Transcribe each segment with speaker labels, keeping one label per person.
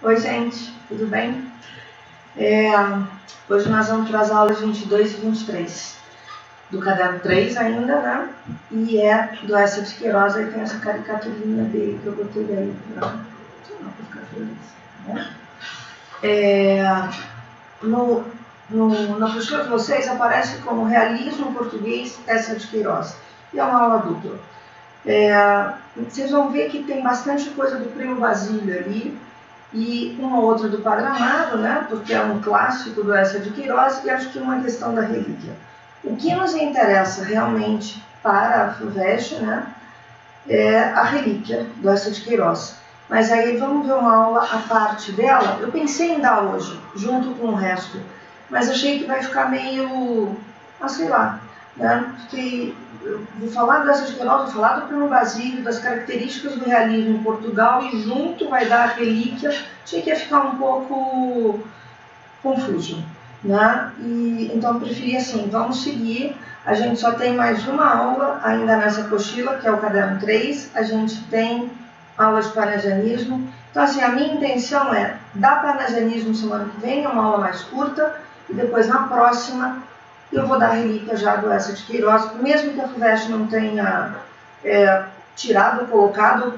Speaker 1: Oi, gente, tudo bem? Hoje nós vamos para as aulas 22 e 23 do caderno 3 ainda, né? E do Essa de Queiroz, aí tem essa caricaturinha dele que eu botei aí para ficar feliz, né? Na postura de vocês aparece como Realismo Português Essa de Queiroz, e é uma aula dupla. Vocês vão ver que tem bastante coisa do Primo Basílio ali, e uma outra do Padre Amaro, né, porque é um clássico do Essa de Queiroz, e acho que uma questão da relíquia. O que nos interessa realmente para a FUVEST, né, é a relíquia do Essa de Queiroz. Mas aí vamos ver uma aula à parte dela. Eu pensei em dar hoje, junto com o resto, mas achei que vai ficar meio, sei lá, né, porque eu vou falar do Essa de Queiroz, vou falar do Primo Basílio, das características do realismo em Portugal, e junto vai dar a relíquia. Achei que ia ficar um pouco confuso, né? E então eu preferi assim, vamos seguir. A gente só tem mais uma aula ainda nessa apostila, que é o caderno 3. A gente tem aula de parnasianismo. Então, assim, a minha intenção é dar parnasianismo semana que vem, é uma aula mais curta, e depois na próxima eu vou dar a relíquia já do Essa de Queiroz, mesmo que a FUVEST não tenha tirado ou colocado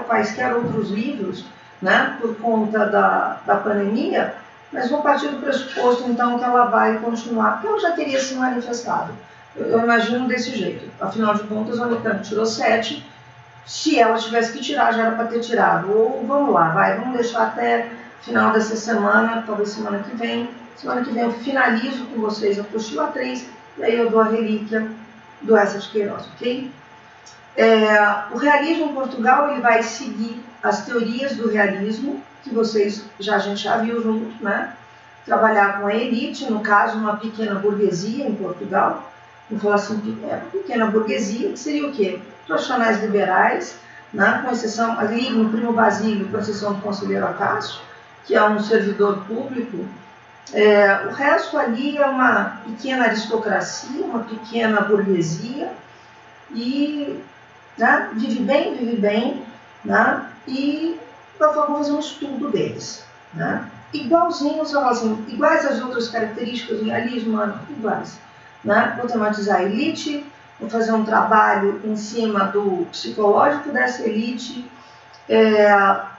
Speaker 1: quaisquer outros livros, né, por conta da pandemia, mas vou partir do pressuposto, então, que ela vai continuar, porque ela já teria se manifestado. Eu imagino desse jeito. Afinal de contas, a Unicamp tirou 7. Se ela tivesse que tirar, já era para ter tirado. Ou vamos lá, vamos deixar até final dessa semana, talvez semana que vem. Semana que vem eu finalizo com vocês a apostila 3, e aí eu dou a relíquia do Essa de Queiroz, ok? O realismo em Portugal, ele vai seguir as teorias do realismo, que a gente já viu junto, né? Trabalhar com a elite, no caso, uma pequena burguesia em Portugal. Vou falar assim, pequena burguesia, que seria o quê? Profissionais liberais, né? Com exceção, ali no Primo Basílio, com exceção do conselheiro Acácio, que é um servidor público. O resto ali é uma pequena aristocracia, uma pequena burguesia, e, né, vive bem, né, e vou fazer um estudo deles, né, igualzinhos, assim, iguais às outras características do realismo, iguais, né. Vou tematizar a elite, vou fazer um trabalho em cima do psicológico dessa elite,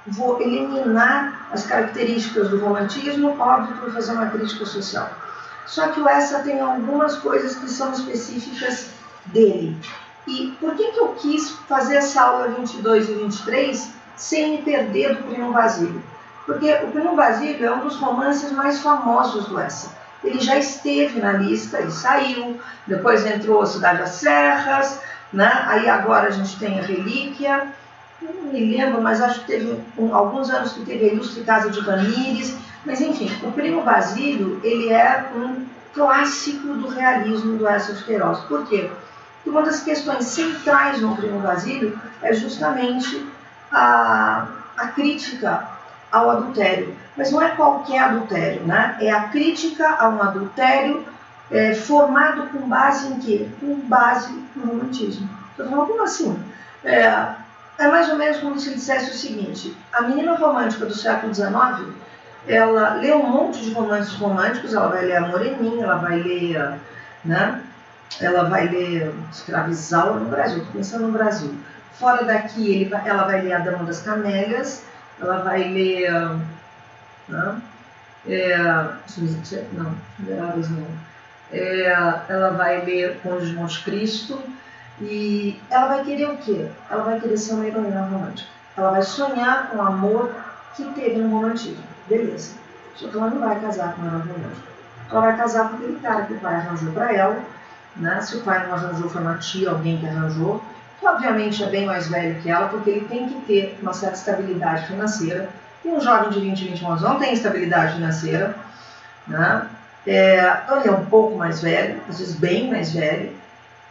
Speaker 1: vou eliminar as características do romantismo, óbvio que vou fazer uma crítica social. Só que o Essa tem algumas coisas que são específicas dele. E por que eu quis fazer essa aula 22 e 23 sem me perder do Primo Basílio? Porque o Primo Basílio é um dos romances mais famosos do Essa. Ele já esteve na lista, ele saiu, depois entrou a Cidade das Serras, né? Aí agora a gente tem a Relíquia, não me lembro, mas acho que teve alguns anos que teve a Ilustre Casa de Ramírez, mas enfim, o Primo Basílio, ele é um clássico do realismo do Essa de Queiroz. Por quê? Porque uma das questões centrais no Primo Basílio é justamente a crítica ao adultério. Mas não é qualquer adultério, né? É a crítica a um adultério formado com base em quê? Com base no romantismo. Eu falo, como assim? É mais ou menos como se dissesse o seguinte: a menina romântica do século XIX, ela lê um monte de romances românticos, ela vai ler a Moreninha, ela vai ler, né? Ela vai ler Escravizaura no Brasil, estou pensando no Brasil. Fora daqui, ela vai ler A Dama das Camélias, ela vai ler, não, Miseráveis não. Ela vai ler Conde de Monte Cristo, e ela vai querer o quê? Ela vai querer ser uma heroína romântica. Ela vai sonhar com o amor que teve no romantismo. Beleza. Só que ela não vai casar com ela romântica. Ela vai casar com aquele cara que o pai arranjou para ela, né? Se o pai não arranjou, foi uma tia, alguém que arranjou, que obviamente é bem mais velho que ela, porque ele tem que ter uma certa estabilidade financeira. E um jovem de 20, 21 anos não tem estabilidade financeira, né? Então ele é um pouco mais velho, às vezes bem mais velho,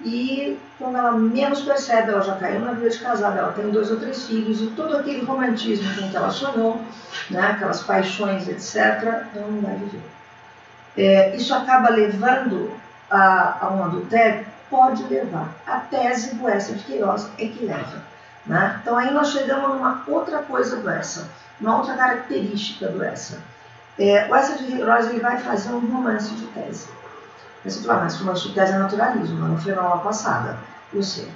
Speaker 1: e quando ela menos percebe, ela já caiu na vida de casada, ela tem 2 ou 3 filhos, e todo aquele romantismo com que ela sonhou, né, aquelas paixões, etc., ela não vai viver. Isso acaba levando a um adultério? Pode levar. A tese do Essa de Queiroz é que leva, né? Então aí nós chegamos numa outra coisa do Essa. uma outra característica do Essa. O Essa de Queiroz ele vai fazer um romance de tese. Esse romance de tese é naturalismo, não foi na aula passada, eu sei.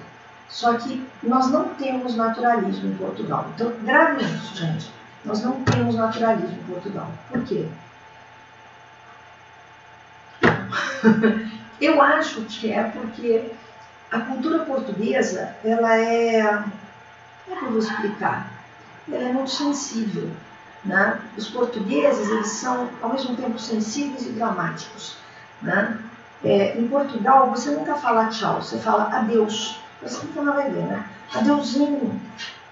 Speaker 1: Só que nós não temos naturalismo em Portugal. Então, grave isso, gente. Nós não temos naturalismo em Portugal. Por quê? Eu acho que é porque a cultura portuguesa, ela é... Como é que eu vou explicar? Ela é muito sensível, né? Os portugueses, eles são, ao mesmo tempo, sensíveis e dramáticos, né? Em Portugal, você nunca fala tchau, você fala adeus. Você nunca vai ver, né? Adeusinho.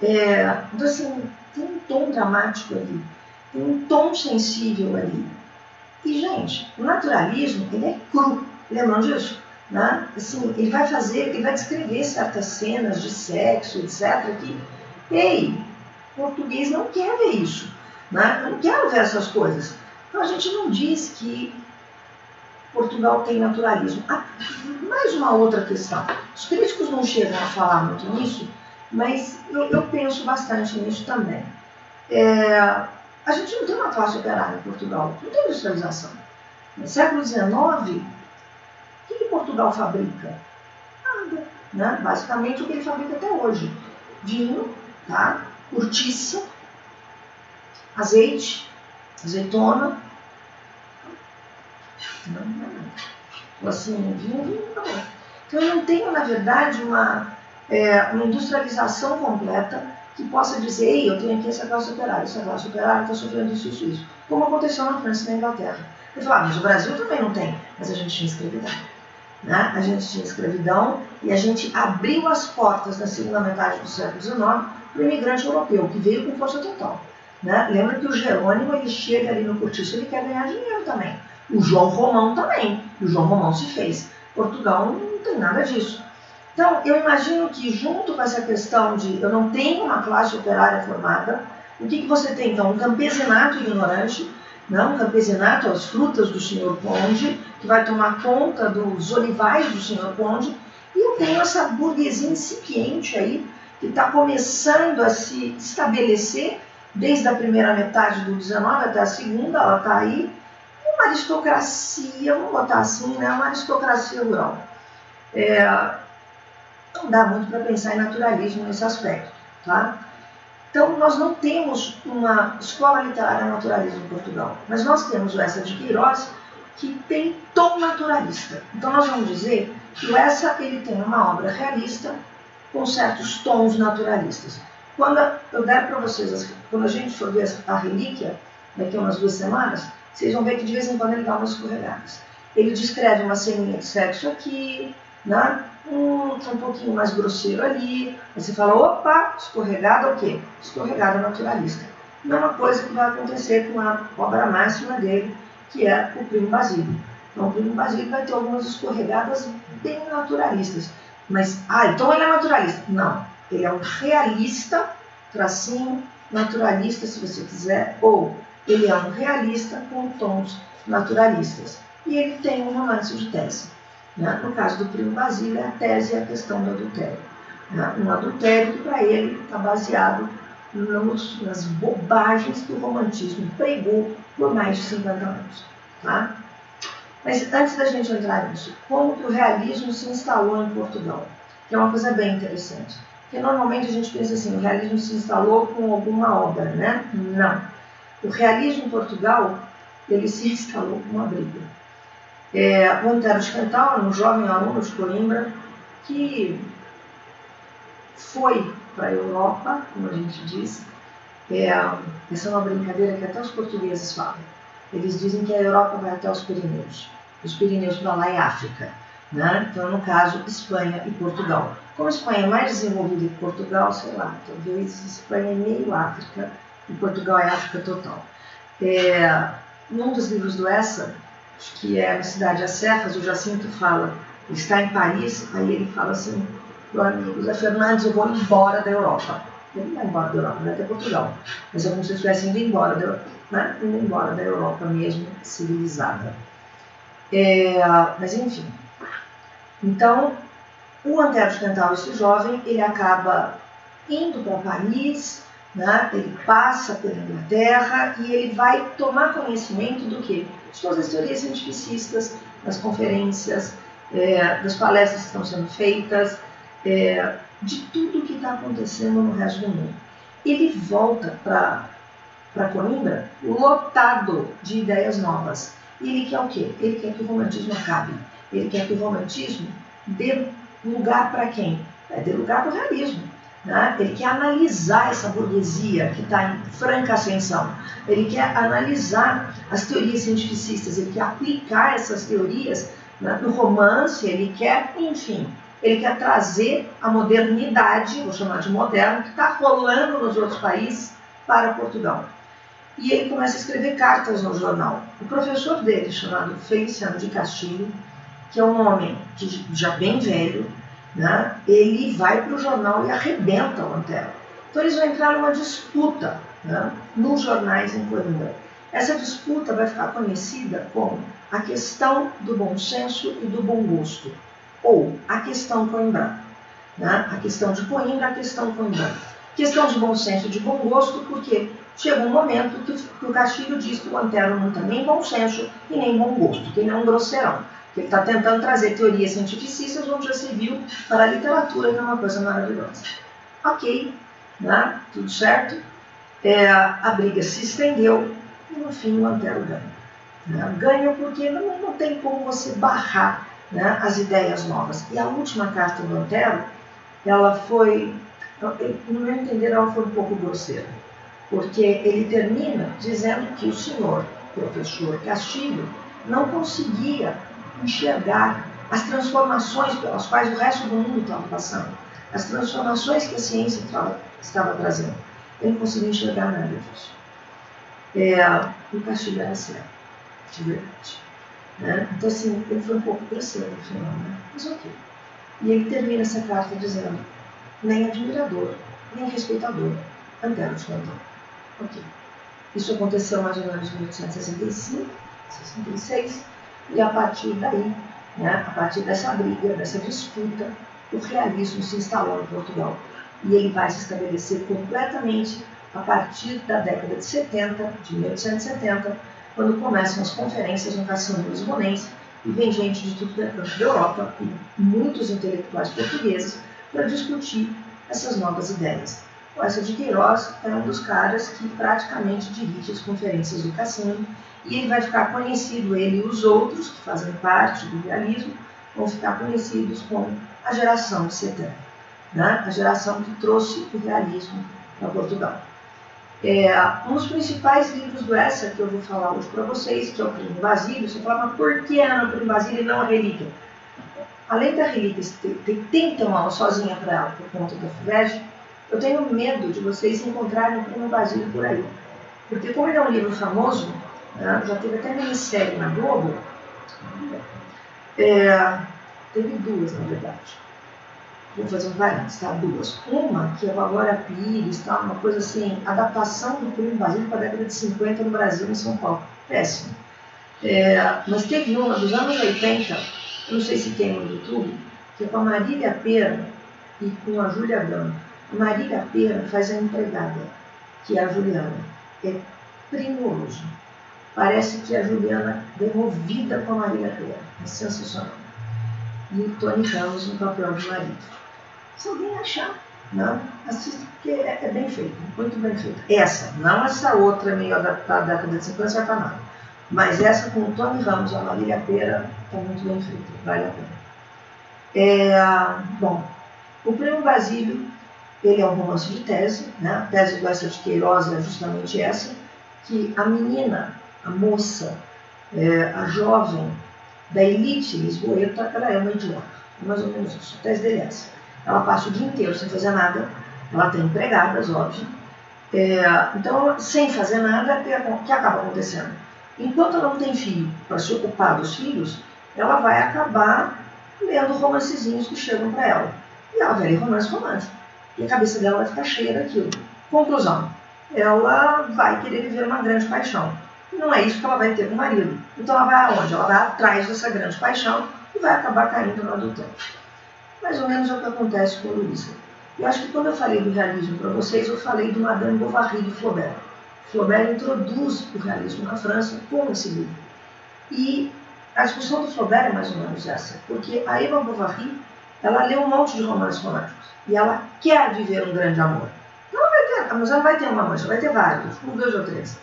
Speaker 1: Então, assim, tem um tom dramático ali, tem um tom sensível ali. E, gente, o naturalismo, ele é cru, lembram disso? Né? Assim, ele vai descrever certas cenas de sexo, etc. Que, ei, português não quer ver isso, né? Não quer ver essas coisas. Então, a gente não diz que Portugal tem naturalismo. Mais uma outra questão. Os críticos não chegam a falar muito nisso, mas eu penso bastante nisso também. A gente não tem uma classe operária em Portugal, não tem industrialização. No século XIX, o que Portugal fabrica? Nada. Né? Basicamente o que ele fabrica até hoje. Vinho, tá? Cortiça, azeite, azeitona. Não. Assim, vinho não. Então eu não tenho, na verdade, uma industrialização completa que possa dizer, ei, eu tenho aqui essa classe operária está sofrendo isso. Como aconteceu na França e na Inglaterra. Eu falo, mas o Brasil também não tem. Mas a gente tinha escravidão. Né? A gente tinha escravidão e a gente abriu as portas na segunda metade do século XIX para o imigrante europeu, que veio com força total. Né? Lembra que o Jerônimo, ele chega ali no cortiço, ele quer ganhar dinheiro também. O João Romão também. E o João Romão se fez. Portugal não tem nada disso. Então, eu imagino que junto com essa questão de eu não tenho uma classe operária formada, o que você tem então? Um campesinato ignorante, não? Um campesinato, as frutas do senhor Conde, que vai tomar conta dos olivais do senhor Conde, e eu tenho essa burguesia incipiente aí, que está começando a se estabelecer desde a primeira metade do XIX até a segunda, ela está aí, uma aristocracia, vamos botar assim, né? Uma aristocracia rural. Não dá muito para pensar em naturalismo nesse aspecto, tá? Então, nós não temos uma escola literária naturalista em Portugal, mas nós temos o Essa de Queiroz, que tem tom naturalista. Então, nós vamos dizer que o Essa ele tem uma obra realista com certos tons naturalistas. Quando eu der para vocês, quando a gente for ver a Relíquia, daqui a umas 2 semanas, vocês vão ver que de vez em quando ele dá umas escorregadas. Ele descreve uma ceninha de sexo aqui, né? Um pouquinho mais grosseiro ali. Aí você fala, opa, escorregada o quê? Escorregada naturalista. Mesma coisa que vai acontecer com a obra máxima dele, que é o Primo Basílio. Então, o Primo Basílio vai ter algumas escorregadas bem naturalistas. Mas, então ele é naturalista. Não, ele é um realista, tracinho, naturalista, se você quiser, ou ele é um realista com tons naturalistas. E ele tem um romance de tese. Né? No caso do Primo Basílio, a tese é a questão do adultério. Né? Um adultério que, para ele, está baseado nas bobagens que o romantismo pregou por mais de 50 anos. Tá? Mas antes da gente entrar nisso, como que o realismo se instalou em Portugal? Que é uma coisa bem interessante. Porque normalmente a gente pensa assim, o realismo se instalou com alguma obra, né? Não. O realismo em Portugal, ele se instalou com uma briga. O Antero de Quental, um jovem aluno de Coimbra, que foi para a Europa, como a gente diz. Essa é uma brincadeira que até os portugueses falam. Eles dizem que a Europa vai até os Pirineus. Os Pirineus para lá é África. Né? Então, no caso, Espanha e Portugal. Como a Espanha é mais desenvolvida que Portugal, sei lá, talvez Espanha é meio África e Portugal é África total. Num dos livros do Essa, que é a Cidade às Cefas, o Jacinto fala, ele está em Paris, aí ele fala assim, meu amigo Zé Fernandes, eu vou embora da Europa. Ele não vai embora da Europa, vai até Portugal. Mas é como se estivesse indo embora da Europa, né? Indo embora da Europa mesmo, civilizada. Mas enfim. Então, o Antero de Quental, esse jovem, ele acaba indo para Paris, né? Ele passa pela Inglaterra e ele vai tomar conhecimento do quê? De todas as teorias cientificistas, das conferências, das palestras que estão sendo feitas, de tudo que está acontecendo no resto do mundo. Ele volta para Coimbra lotado de ideias novas. E ele quer o quê? Ele quer que o romantismo acabe. Ele quer que o romantismo dê lugar para quem? Dê lugar para o realismo. Né? Ele quer analisar essa burguesia que está em franca ascensão. Ele quer analisar as teorias cientificistas, ele quer aplicar essas teorias, né, no romance, ele quer, enfim, ele quer trazer a modernidade, vou chamar de moderno, que está rolando nos outros países para Portugal. E ele começa a escrever cartas no jornal. O professor dele, chamado Feliciano de Castilho, que é um homem já bem velho, né, ele vai para o jornal e arrebenta o Antero. Então eles vão entrar numa disputa, né, nos jornais em Coimbra. Essa disputa vai ficar conhecida como a questão do bom senso e do bom gosto, ou a questão coimbrana. Né? A questão de Coimbra, a questão coimbrana. Questão de bom senso e de bom gosto, porque chega um momento que o Castilho diz que o Antero não tem nem bom senso e nem bom gosto, que ele é um grosseirão. Ele está tentando trazer teorias cientificistas, onde já se viu para a literatura, que é uma coisa maravilhosa. Ok, né? Tudo certo. A briga se estendeu e no fim o Antero ganha. Né? Ganha porque não tem como você barrar, né, as ideias novas. E a última carta do Antero, ela foi, no meu entender, ela foi um pouco grosseira. Porque ele termina dizendo que o senhor professor Castilho não conseguia enxergar as transformações pelas quais o resto do mundo estava passando, as transformações que a ciência estava trazendo. Ele não conseguia enxergar nada disso. O Castilho era certo, de verdade. Né? Então, assim, ele foi um pouco grosseiro no final, né? Mas ok. E ele termina essa carta dizendo: nem admirador, nem respeitador, Antero de Rondon. Ok. Isso aconteceu mais ou menos em 1865, 66, e a partir daí, né, a partir dessa briga, dessa disputa, o realismo se instalou em Portugal. E ele vai se estabelecer completamente a partir da década de 70, de 1870, quando começam as conferências no Cassino Lisbonense, e vem gente de tudo que é canto da Europa, e muitos intelectuais portugueses, para discutir essas novas ideias. O Eça de Queiroz é um dos caras que praticamente dirige as conferências do Cassino, e ele vai ficar conhecido, ele e os outros que fazem parte do realismo, vão ficar conhecidos como a geração de 70, né? A geração que trouxe o realismo para Portugal. Um dos principais livros do Eça que eu vou falar hoje para vocês, que é o Primo Basílio. Você fala, mas por que é o Primo Basílio e não a Relíquia? Além da Relíquia, tem que ter uma aula sozinha para ela, por conta da FUVEST. Eu tenho medo de vocês encontrarem o Primo Basílio por aí. Porque como ele é um livro famoso, né, já teve até minissérie na Globo, teve duas, na verdade. Vou fazer um parênteses, tá? Duas. Uma, que é a Glória Pires, tá? Uma coisa assim, adaptação do Primo Basílio para a década de 50 no Brasil, em São Paulo. Péssimo. Mas teve uma dos anos 80, eu não sei se tem no YouTube, que é com a Marília Pera e com a Júlia Branco. A Marília Pera faz a empregada, que é a Juliana. É primoroso. Parece que a Juliana demovida com a Marília Pera. É sensacional. E o Tony Ramos no papel de marido. Se alguém achar, não, assista, porque é bem feito, muito bem feito. Essa, não essa outra meio adaptada da década de 50, não vai para nada. Mas essa com o Tony Ramos e a Marília Pera está muito bem feita, vale a pena. Bom, o Primo Basílio, ele é um romance de tese, né? A tese do Eça de Queiroz é justamente essa, que a menina, a moça, a jovem da elite lisboeta, ela é uma idiota, mais ou menos isso. A tese dele é essa. Ela passa o dia inteiro sem fazer nada, ela tem empregadas, óbvio. Então, sem fazer nada, o que acaba acontecendo? Enquanto ela não tem filho para se ocupar dos filhos, ela vai acabar lendo romancezinhos que chegam para ela. E ela vai ler romance romântico. E a cabeça dela vai ficar cheia daquilo. Conclusão, ela vai querer viver uma grande paixão. E não é isso que ela vai ter com o marido. Então ela vai aonde? Ela vai atrás dessa grande paixão e vai acabar caindo no adultério. Mais ou menos é o que acontece com a Luísa. Eu acho que quando eu falei do realismo para vocês, eu falei do Madame Bovary de Flaubert. Flaubert introduz o realismo na França com esse livro. E a discussão do Flaubert é mais ou menos essa, porque a Emma Bovary, ela lê um monte de romances românticos e ela quer viver um grande amor. Então ela vai ter, mas ela não vai ter um amante, ela vai ter vários, um, dois ou três.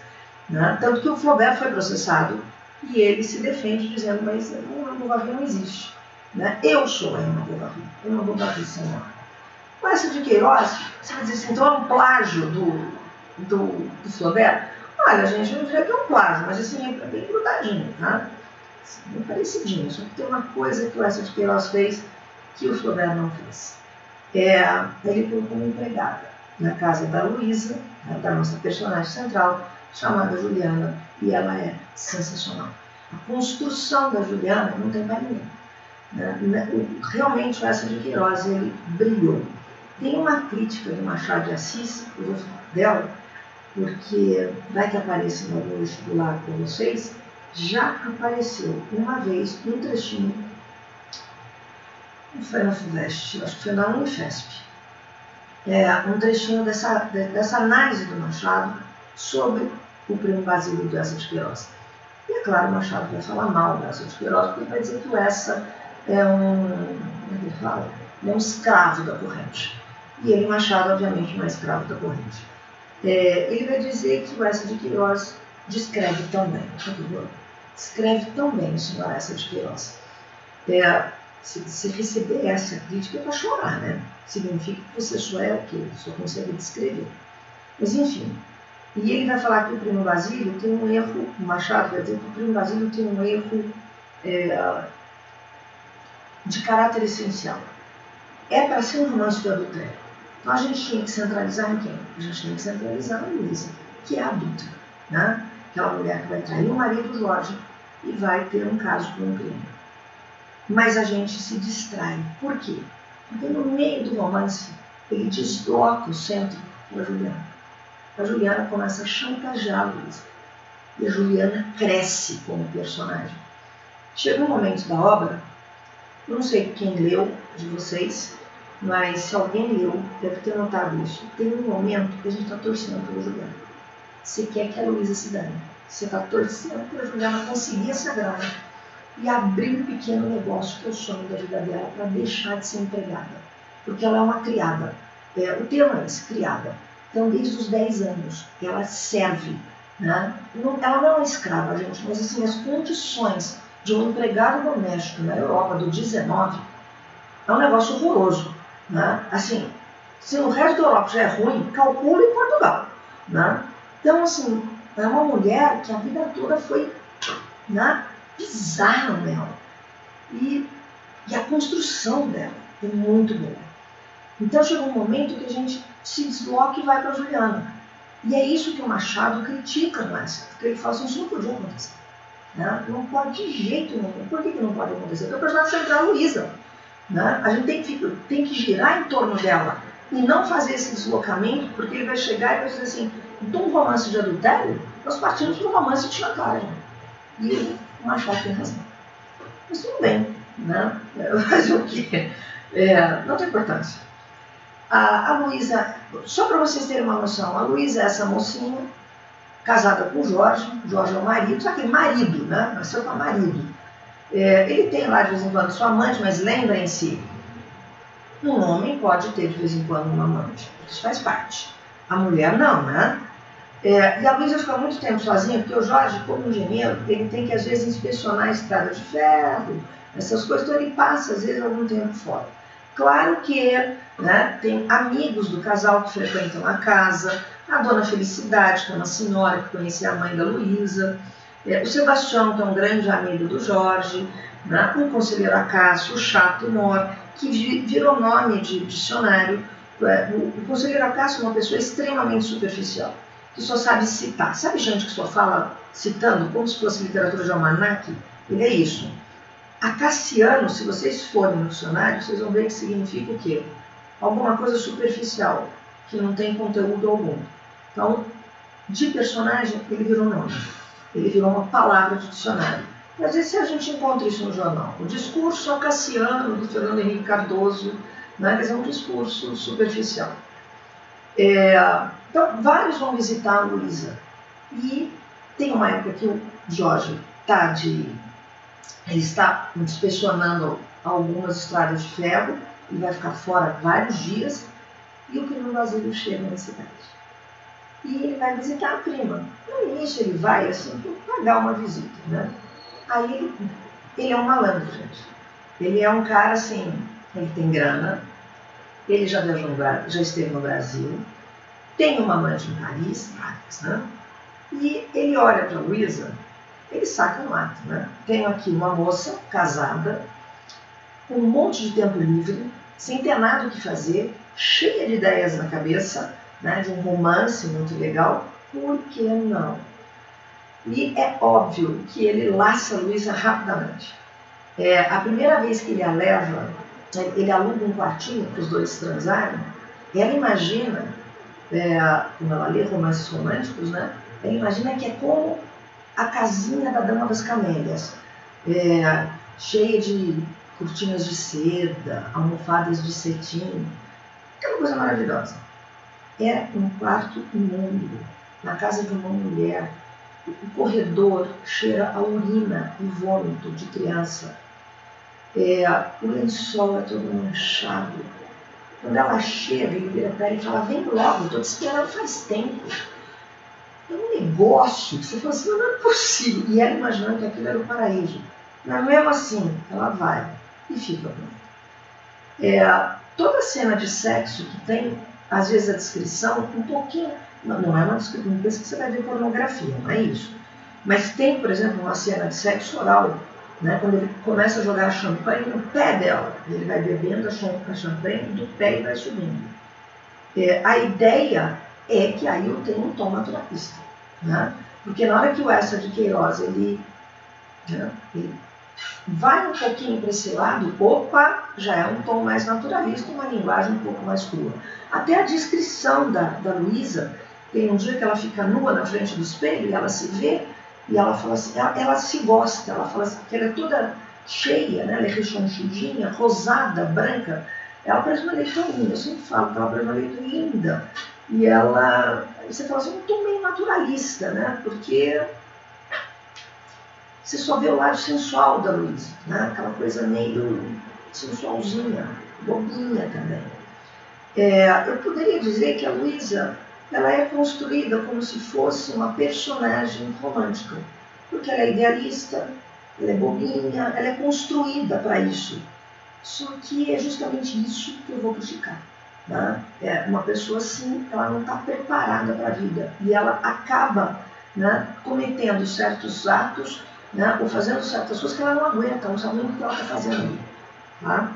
Speaker 1: Né? Tanto que o Flaubert foi processado e ele se defende dizendo, mas a Emma Bovary não existe. Né? Eu sou a Emma Bovary senhora. Com essa de Queiroz, você vai dizer assim, então é um plágio do Flaubert? Olha, gente, eu não diria que é um plágio, mas assim, é bem grudadinho, tá? Bem parecidinho, só que tem uma coisa que o Eça de Queiroz fez que o Flaubert não fez. Ele colocou uma empregada na casa da Luísa, né, da nossa personagem central, chamada Juliana, e ela é sensacional. A construção da Juliana não tem para ninguém. Realmente o Eça de Queiroz, ele brilhou. Tem uma crítica do Machado de Assis, eu vou falar dela, porque vai que apareça no algum vestibular com vocês, já apareceu uma vez um trechinho, não foi na FUVEST, acho que foi na Unifesp, um trechinho dessa análise do Machado sobre o Primo Basílio do Eça de Queiroz. E é claro, o Machado vai falar mal do Eça de Queiroz, porque vai dizer que o Eça é um escravo da corrente. E ele, Machado, obviamente, não é escravo da corrente. Ele vai dizer que o Eça de Queiroz descreve tão bem, escreve tão bem o senhor Eça de Queiroz. Se receber essa crítica é para chorar, né? Significa que você só é o quê? Só consegue descrever. Mas, enfim. E ele vai falar que o Primo Basílio tem um erro, o Machado vai dizer que o Primo Basílio tem um erro de caráter essencial. É para ser um romance do adultério. Então a gente tinha que centralizar em quem? A gente tinha que centralizar na Luísa, que é adulta, né? Aquela mulher que vai trair o marido Jorge e vai ter um caso com um crime. Mas a gente se distrai. Por quê? Porque no meio do romance ele desloca o centro para a Juliana. A Juliana começa a chantagear a Luísa. E a Juliana cresce como personagem. Chega um momento da obra, não sei quem leu de vocês, mas se alguém leu, deve ter notado isso. Tem um momento que a gente está torcendo pela Juliana. Você quer que a Luísa se dane. Você está torcendo para a Juliana conseguir essa grana e abrir um pequeno negócio que é o sonho da vida dela para deixar de ser empregada. Porque ela é uma criada. O termo é esse, criada. Então, desde os 10 anos, ela serve. Né? Ela não é uma escrava, gente, mas assim, as condições de um empregado doméstico na Europa do 19 é um negócio horroroso. Né? Assim, se no resto da Europa já é ruim, calcula em Portugal. Né? Então, assim, é uma mulher que a vida toda foi, né, pisaram nela. E a construção dela é muito boa. Então, chega um momento que a gente se desloca e vai para a Juliana. E é isso que o Machado critica no Eça, porque ele fala assim, isso não podia acontecer. Né? Não pode de jeito nenhum. Por que não pode acontecer? Porque o personagem central é a Luísa. Né? A gente tem que girar em torno dela e não fazer esse deslocamento, porque ele vai chegar e vai dizer assim, de um romance de adultério, nós partimos para um romance de chantagem. E o Machado tem razão. Mas tudo bem, né? Fazer o quê? Não tem importância. A Luísa, só para vocês terem uma noção, a Luísa é essa mocinha, casada com o Jorge é o marido, só que marido, né? Nasceu com o marido. Ele tem lá de vez em quando sua amante, mas lembrem-se, um homem pode ter de vez em quando uma amante, isso faz parte. A mulher não, né? E a Luísa fica muito tempo sozinha, porque o Jorge, como engenheiro, ele tem que às vezes inspecionar a estrada de ferro, essas coisas, então ele passa às vezes algum tempo fora. Claro que, né, tem amigos do casal que frequentam a casa, a dona Felicidade, que é uma senhora que conhecia a mãe da Luísa, o Sebastião, que é um grande amigo do Jorge, né, o conselheiro Acácio, o Chato Mor, que virou nome de dicionário. O conselheiro Acácio é uma pessoa extremamente superficial, que só sabe citar. Sabe gente que só fala citando, como se fosse literatura de almanaque? Ele é isso. Acaciano, se vocês forem no dicionário, vocês vão ver que significa o quê? Alguma coisa superficial, que não tem conteúdo algum. Então, de personagem, ele virou nome. Ele virou uma palavra de dicionário. Às vezes a gente encontra isso no jornal. O discurso acaciano do Fernando Henrique Cardoso, né? Quer dizer, um discurso superficial. Então, vários vão visitar a Luísa. E tem uma época que o Jorge ele está inspecionando algumas estradas de ferro, ele vai ficar fora vários dias, e o primo Basílio chega na cidade. E ele vai visitar a prima. No início ele vai assim, para pagar uma visita, né? Aí ele é um malandro, gente. Ele é um cara assim, ele tem grana, ele já viajou já esteve no Brasil, tem uma amante em Paris, né? E ele olha para a Luísa, ele saca no ato, né? Tenho aqui uma moça casada, com um monte de tempo livre, sem ter nada o que fazer, cheia de ideias na cabeça, né? De um romance muito legal, por que não? E é óbvio que ele laça a Luísa rapidamente. A primeira vez que ele a leva, ele aluga um quartinho para os dois transarem, ela imagina, quando ela lê romances românticos, né? Ela imagina que é como a casinha da Dama das Camélias, cheia de cortinas de seda, almofadas de cetim, aquela coisa maravilhosa. É um quarto imundo, na casa de uma mulher. O corredor cheira a urina e vômito de criança. O lençol é todo manchado. Quando ela chega, ele vira para ela e fala: vem logo, estou te esperando faz tempo. É um negócio que você fala assim: não é possível. E ela imaginando que aquilo era o paraíso. Mas mesmo assim, ela vai e fica pronta. Toda cena de sexo que tem, às vezes a descrição, um pouquinho, não é uma descrição, não pensa que você vai ver pornografia, não é isso. Mas tem, por exemplo, uma cena de sexo oral, né, quando ele começa a jogar champanhe no pé dela, ele vai bebendo a champanhe do pé e vai subindo. A ideia é que aí eu tenho um tom naturalista, né? Porque na hora que o Eça de Queiroz ele vai um pouquinho para esse lado, opa, já é um tom mais naturalista, uma linguagem um pouco mais crua. Até a descrição da Luísa, tem um dia que ela fica nua na frente do espelho e ela se vê e ela fala assim, ela se gosta, ela fala assim, que ela é toda cheia, né? Ela é rechonchudinha, rosada, branca, ela parece uma leitoinha, eu sempre falo que ela parece uma leitoinha linda. E ela, você fala assim, um tom meio naturalista, né? Porque você só vê o lado sensual da Luísa, né? Aquela coisa meio sensualzinha, bobinha também. Eu poderia dizer que a Luísa, ela é construída como se fosse uma personagem romântica, porque ela é idealista, ela é bobinha, ela é construída para isso. Só que é justamente isso que eu vou criticar. Né? Uma pessoa assim, ela não está preparada para a vida e ela acaba, né, cometendo certos atos, né, ou fazendo certas coisas que ela não aguenta, não sabe nem o que ela está fazendo ali. Tá?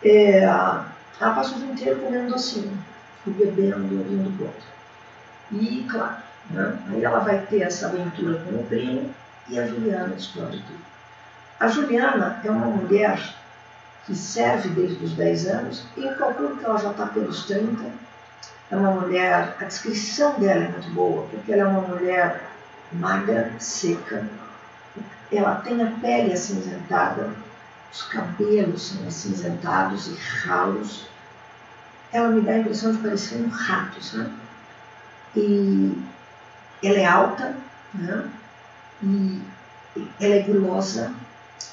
Speaker 1: Ela passa o dia inteiro comendo docinho, e bebendo e ouvindo conto. E, claro, né, aí ela vai ter essa aventura com o primo e a Juliana descobre tudo. A Juliana é uma mulher que serve desde os 10 anos, e eu calculo que ela já está pelos 30. É uma mulher, a descrição dela é muito boa, porque ela é uma mulher magra, seca, ela tem a pele acinzentada, os cabelos são acinzentados e ralos. Ela me dá a impressão de parecer um rato, sabe? E ela é alta, né? E ela é gulosa,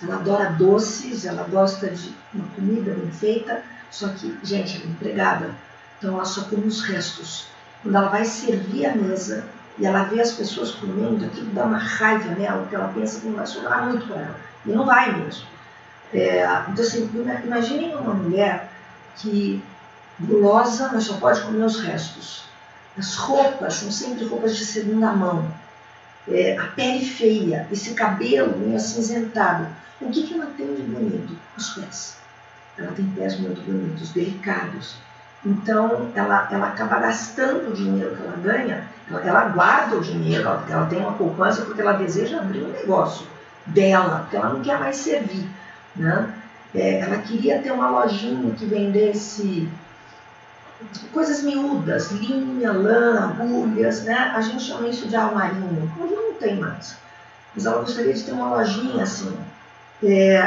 Speaker 1: ela adora doces, ela gosta de uma comida bem feita, só que, gente, ela é empregada, então ela só come os restos. Quando ela vai servir a mesa e ela vê as pessoas comendo, aquilo dá uma raiva nela, porque ela pensa que não vai sobrar muito para ela. E não vai mesmo. Então, assim, imaginem uma mulher que gulosa, mas só pode comer os restos. As roupas são sempre roupas de segunda mão. A pele feia, esse cabelo meio acinzentado. O que ela tem de bonito? Os pés. Ela tem pés muito bonitos, delicados. Então, ela acaba gastando o dinheiro que ela ganha, ela guarda o dinheiro, ela tem uma poupança porque ela deseja abrir um negócio dela, porque ela não quer mais servir. Né? Ela queria ter uma lojinha que vendesse coisas miúdas, linha, lã, agulhas, né? A gente chama isso de armarinho, hoje não tem mais. Mas ela gostaria de ter uma lojinha assim. E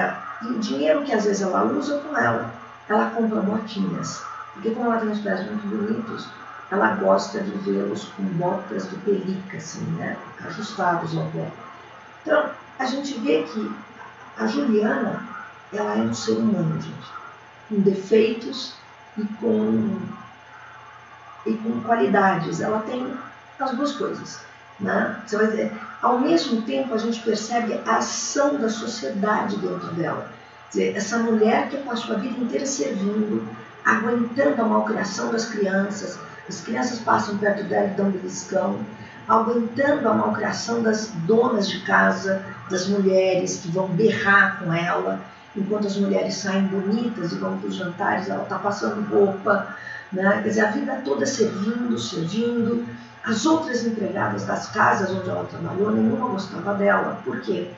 Speaker 1: o dinheiro que às vezes ela usa com ela, ela compra botinhas, porque como ela tem os pés muito bonitos, ela gosta de vê-los com botas de pelica, assim, né, ajustados ao pé. Então, a gente vê que a Juliana, ela é um ser humano, gente, com defeitos e com qualidades. Ela tem as duas coisas, né? Você vai dizer, ao mesmo tempo, a gente percebe a ação da sociedade dentro dela. Quer dizer, essa mulher que passou a vida inteira servindo, aguentando a malcriação das crianças, as crianças passam perto dela e dão beliscão, aguentando a malcriação das donas de casa, das mulheres que vão berrar com ela, enquanto as mulheres saem bonitas e vão para os jantares, ela está passando roupa, né? Quer dizer, a vida toda servindo. As outras empregadas das casas onde ela trabalhou, nenhuma gostava dela. Por quê?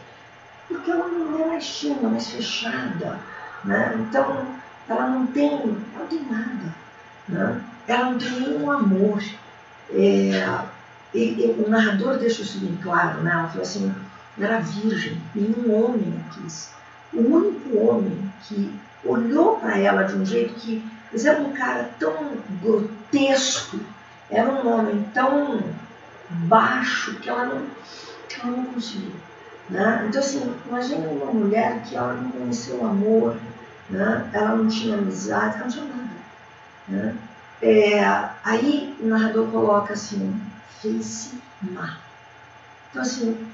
Speaker 1: Porque ela não é mais tímida, mais fechada, né? Então, ela não tem nada, né? Ela não tem nenhum amor. O narrador deixa isso bem claro, né? Ela falou assim, era virgem, nenhum homem a quis. O único homem que olhou para ela de um jeito que, mas era um cara tão grotesco, era um homem tão baixo que ela não conseguiu, né? Então, assim, imagine uma mulher que ela não conheceu o amor, né? Ela não tinha amizade, ela não tinha nada, né? Aí o narrador coloca assim, fez-se má. Então, assim,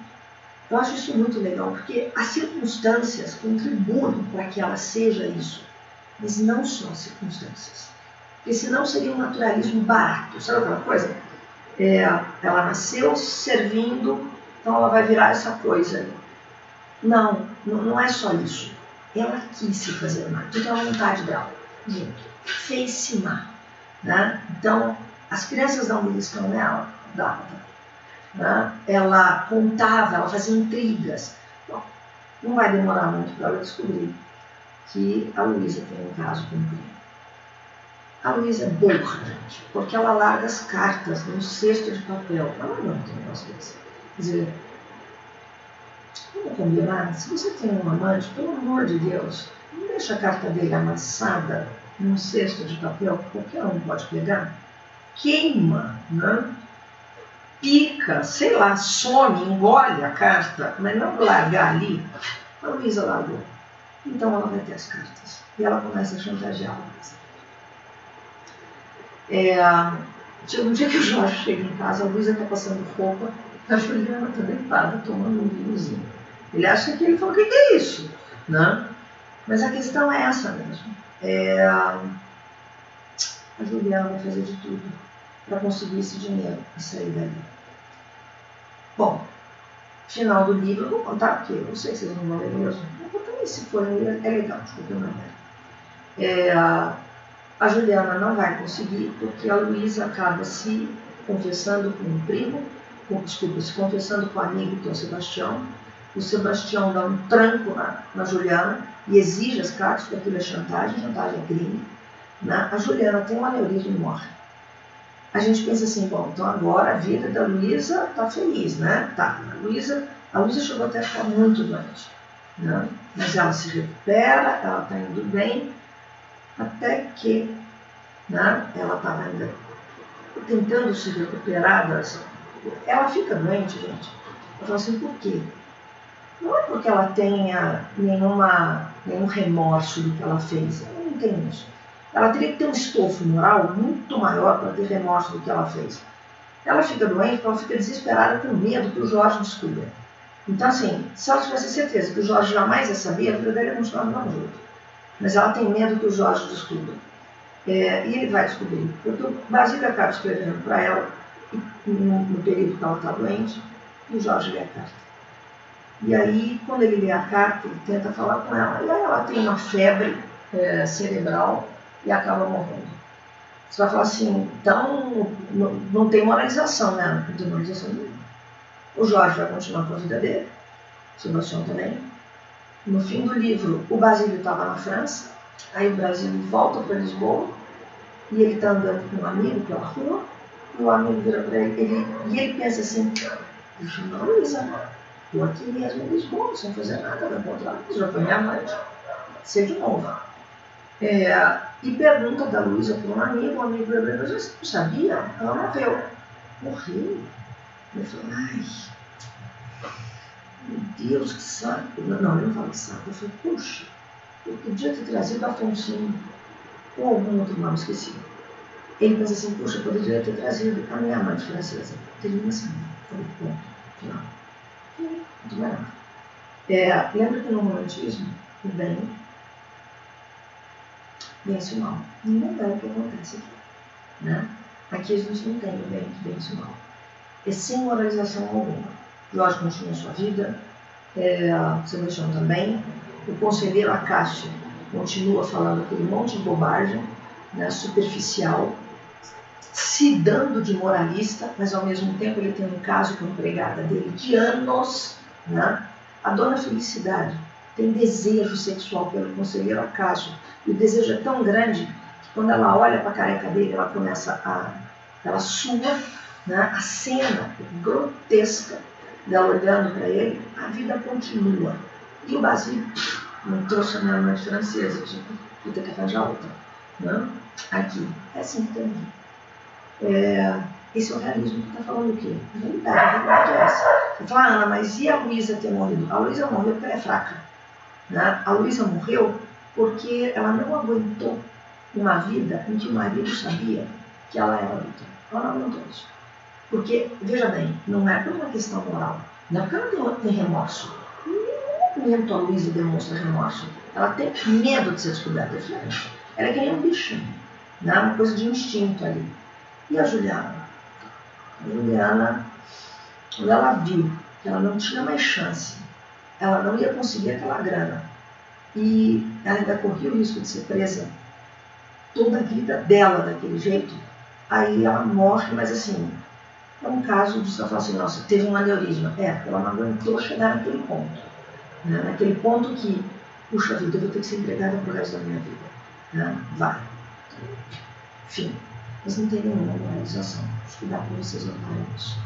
Speaker 1: eu acho isso muito legal, porque as circunstâncias contribuem para que ela seja isso, mas não só as circunstâncias. Porque senão seria um naturalismo barato. Sabe aquela coisa? Ela nasceu servindo, então ela vai virar essa coisa. Não é só isso. Ela quis se fazer má. Então a vontade dela, junto, fez-se má. Né? Então, as crianças dão beliscão nela, dava. Né? Ela contava, ela fazia intrigas. Bom, não vai demorar muito para ela descobrir que a Luísa tem um caso com o primo. A Luísa é burra, gente, porque ela larga as cartas num cesto de papel. Ela não tem um negócio desse. Quer dizer, vamos combinar? Se você tem um amante, pelo amor de Deus, não deixa a carta dele amassada num cesto de papel que qualquer um pode pegar. Queima, né? Pica, sei lá, some, engole a carta, mas não largar ali. A Luísa largou. Então ela vai ter as cartas. E ela começa a chantagear a Luísa. Um dia que o Jorge chega em casa, a Luísa está passando roupa, a Juliana está deitada, tomando um vinhozinho. Ele acha que ele falou, o que é isso? Né? Mas a questão é essa mesmo. A Juliana vai fazer de tudo para conseguir esse dinheiro e sair dali. Bom, final do livro, eu vou contar, porque eu sei que vocês não vão ler mesmo. Eu vou contar, se forem ler, é legal, de qualquer maneira. A Juliana não vai conseguir, porque a Luísa acaba se confessando com um primo, se confessando com o amigo, que é o Sebastião. O Sebastião dá um tranco na Juliana e exige as cartas, porque aquilo é chantagem é crime. Né? A Juliana tem um aneurisma e morre. A gente pensa assim, bom, então agora a vida da Luísa está feliz, né? Tá, a Luísa chegou até a ficar muito doente, né? Mas ela se recupera, ela está indo bem, até que, né, ela estava ainda tentando se recuperar ela fica doente, gente. Eu falo assim, por quê? Não é porque ela tenha nenhum remorso do que ela fez, ela não tem isso. Ela teria que ter um estofo moral muito maior para ter remorso do que ela fez. Ela fica doente porque ela fica desesperada com medo que o Jorge descubra. Então, assim, se ela tivesse certeza que o Jorge jamais ia saber, a vida dela ia continuar do mesmo jeito. Mas ela tem medo que o Jorge descubra. E ele vai descobrir. Porque o Basílio acaba escrevendo para ela, no período que ela está doente, e o Jorge lê a carta. E aí, quando ele lê a carta, ele tenta falar com ela, e aí ela tem uma febre cerebral e acaba morrendo. Você vai falar assim, então não tem moralização, né? Não tem moralização nenhuma. O Jorge vai continuar com a vida dele, o Sebastião também. No fim do livro, o Basílio estava na França, aí o Basílio volta para Lisboa, e ele está andando com um amigo pela rua, e o amigo vira para ele, e ele pensa assim, puxa, não, Luísa, estou aqui mesmo em Lisboa, sem fazer nada, vai encontrar, já foi minha amante, ser de novo. E pergunta da Luísa para um amigo, mas você não sabia? Ela morreu. Morreu? Eu falei, ai, meu Deus, que saco. Não, eu não falo que saco. Eu falei, puxa, eu podia ter trazido a Afonso ou algum outro nome, esqueci. Ele pensa assim, puxa, eu poderia ter trazido a minha amante francesa. Termina assim, falei, ponto, final. Muito mais nada. Lembra que no romantismo, o bem vence o mal. Não é o que acontece aqui. Né? Aqui a gente não tem o bem que vence o mal. É sem moralização alguma. Jorge continua sua vida, Sebastião também. O conselheiro Acácio continua falando aquele monte de bobagem, né, superficial, se dando de moralista, mas ao mesmo tempo ele tem um caso com a empregada dele de anos. Né? A dona Felicidade tem desejo sexual pelo conselheiro Acácio, e o desejo é tão grande que quando ela olha para a careca dele, ela sua, né? A cena grotesca dela olhando para ele, a vida continua. E o Basílio não trouxe a minha amante francesa, tipo, puta que arranjar outra. Né? Aqui, é assim que tem aqui. Esse é o realismo que está falando o quê? A realidade é essa. Você fala, Ana, mas e a Luísa ter morrido? A Luísa morreu porque ela é fraca. Né? A Luísa morreu porque ela não aguentou uma vida em que o marido sabia que ela era adulta. Ela não aguentou isso. Porque, veja bem, não é por uma questão moral. Não é porque ela tem remorso. Em nenhum momento a Luísa demonstra remorso. Ela tem medo de ser descoberta. Ela é que nem um bichinho. Né? Uma coisa de instinto ali. E a Juliana? A Juliana, quando ela viu que ela não tinha mais chance, ela não ia conseguir aquela grana, e ela ainda corria o risco de ser presa toda a vida dela daquele jeito, aí ela morre, mas assim, é um caso de você falar assim, nossa, teve um aneurisma. Ela não aguentou chegar naquele ponto. Né? Naquele ponto que, puxa vida, eu vou ter que ser empregada pro resto da minha vida. Né? Vai. Enfim, mas não tem nenhuma moralização. Acho que dá para vocês notarem isso.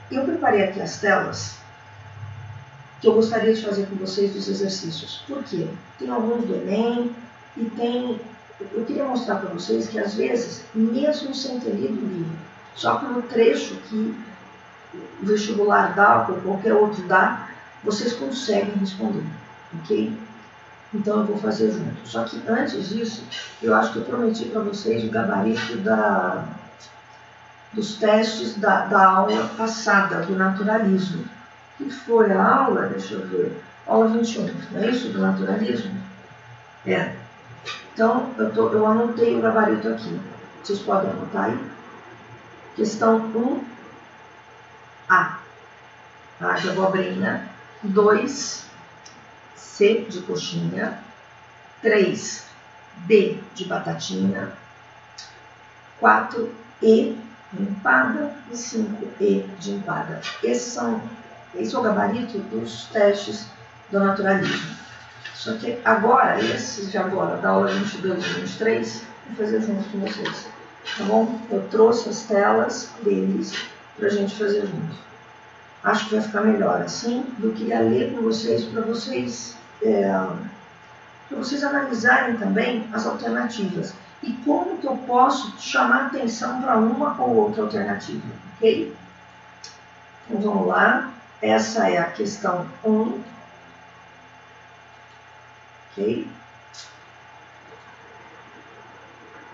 Speaker 1: Eu preparei aqui as telas que eu gostaria de fazer com vocês dos exercícios. Por quê? Tem alguns do Enem e tem... Eu queria mostrar para vocês que, às vezes, mesmo sem ter lido o livro, só pelo trecho que o vestibular dá ou qualquer outro dá, vocês conseguem responder, ok? Então eu vou fazer junto. Só que antes disso, eu acho que eu prometi para vocês o gabarito dos testes da aula passada, do naturalismo. Que foi a aula, deixa eu ver, aula 21, não é isso, do naturalismo? Então, eu anotei o gabarito aqui. Vocês podem anotar aí? Questão 1A. A de abobrinha. 2, C de coxinha. 3, B de batatinha. 4, E de empada. E 5, E de empada. Esse é o gabarito dos testes do naturalismo. Só que agora, esses de agora, da aula 22 e 23, vou fazer junto com vocês. Tá bom? Eu trouxe as telas deles para a gente fazer junto. Acho que vai ficar melhor assim do que ler com vocês, para vocês analisarem também as alternativas. E como que eu posso chamar atenção para uma ou outra alternativa, ok? Então vamos lá. Essa é a questão 1. Ok?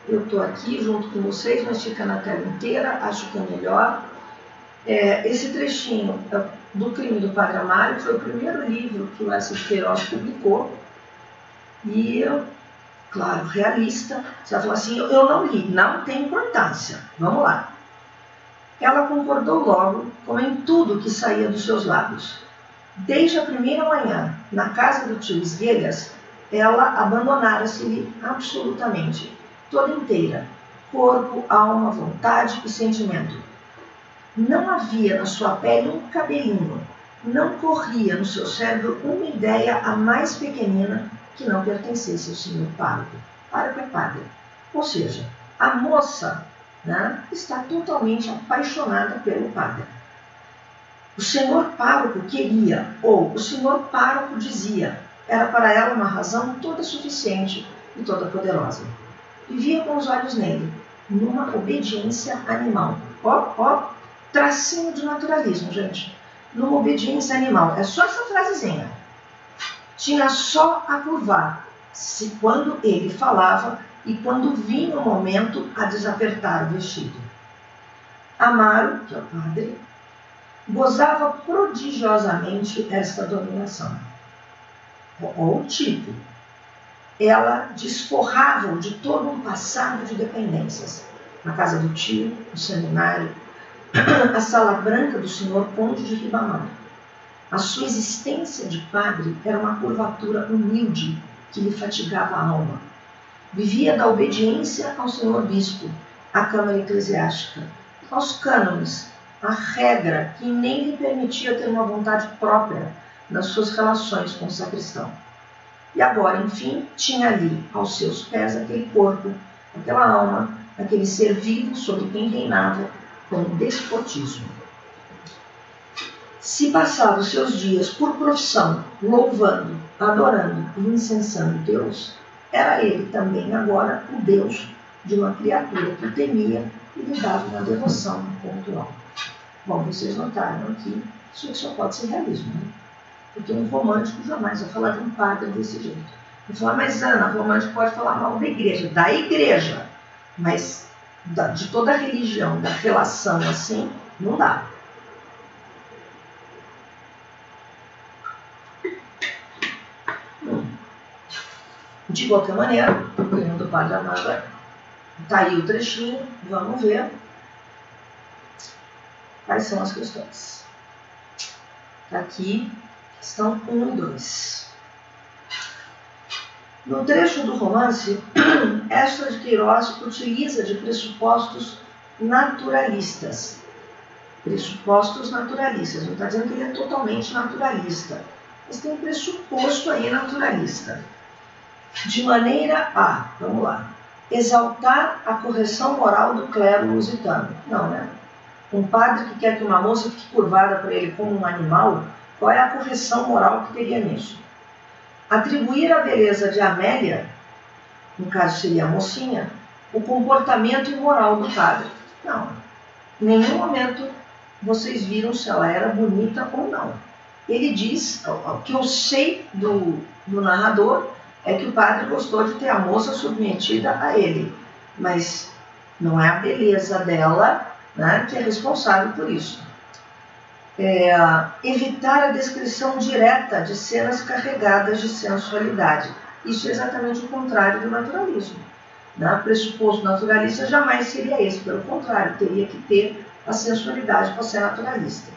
Speaker 1: Eu estou aqui junto com vocês, mas fica na tela inteira, acho que é melhor. Esse trechinho do Crime do Padre Amaro foi o primeiro livro que o Eça de Queiroz publicou. E, claro, realista. Você vai falar assim, eu não li, não tem importância. Vamos lá. Ela concordou logo, como em tudo que saía dos seus lábios. Desde a primeira manhã, na casa do tio Esguelhas, ela abandonara-se-lhe absolutamente, toda inteira, corpo, alma, vontade e sentimento. Não havia na sua pele um cabelinho, não corria no seu cérebro uma ideia a mais pequenina que não pertencesse ao senhor pároco. Pároco é padre. Ou seja, a moça, né, está totalmente apaixonada pelo padre. O senhor pároco queria, ou o senhor pároco dizia, era para ela uma razão toda suficiente e toda poderosa. Vivia com os olhos nele, numa obediência animal. Ó, tracinho de naturalismo, gente. Numa obediência animal. É só essa frasezinha. Tinha só a curvar, se quando ele falava e quando vinha o momento a desapertar o vestido. Amaro, que é o padre, gozava prodigiosamente esta dominação. Ou o tipo. Ela desforrava-o de todo um passado de dependências. Na casa do tio, no seminário, a sala branca do senhor Conde de Ribamar. A sua existência de padre era uma curvatura humilde que lhe fatigava a alma. Vivia da obediência ao senhor bispo, à câmara eclesiástica, aos cânones, à regra que nem lhe permitia ter uma vontade própria nas suas relações com o sacristão. E agora, enfim, tinha ali aos seus pés aquele corpo, aquela alma, aquele ser vivo sobre quem reinava com despotismo. Se passava os seus dias por profissão, louvando, adorando e incensando Deus, era ele também agora o Deus de uma criatura que temia e lhe dava uma devoção pontual. Bom, vocês notaram aqui, isso aqui só pode ser realismo, né? Porque um romântico jamais vai falar de um padre desse jeito. Vai falar, mas Ana, romântico pode falar mal da igreja, mas de toda a religião, da relação assim, não dá. De qualquer maneira, o hino do Padre Amaro está aí o trechinho, vamos ver quais são as questões. Está aqui, questão 1 e 2. No trecho do romance, Estrada de Queiroz utiliza de pressupostos naturalistas. Pressupostos naturalistas, não está dizendo que ele é totalmente naturalista, mas tem um pressuposto aí naturalista. De maneira a, vamos lá, exaltar a correção moral do clero lusitano. Não, né? Um padre que quer que uma moça fique curvada para ele como um animal, qual é a correção moral que teria nisso? Atribuir à beleza de Amélia, no caso seria a mocinha, o comportamento imoral do padre. Não, em nenhum momento vocês viram se ela era bonita ou não. Ele diz, o que eu sei do narrador, é que o padre gostou de ter a moça submetida a ele, mas não é a beleza dela, né, que é responsável por isso. Evitar a descrição direta de cenas carregadas de sensualidade. Isso é exatamente o contrário do naturalismo. Né? O pressuposto naturalista jamais seria esse, pelo contrário, teria que ter a sensualidade para ser naturalista.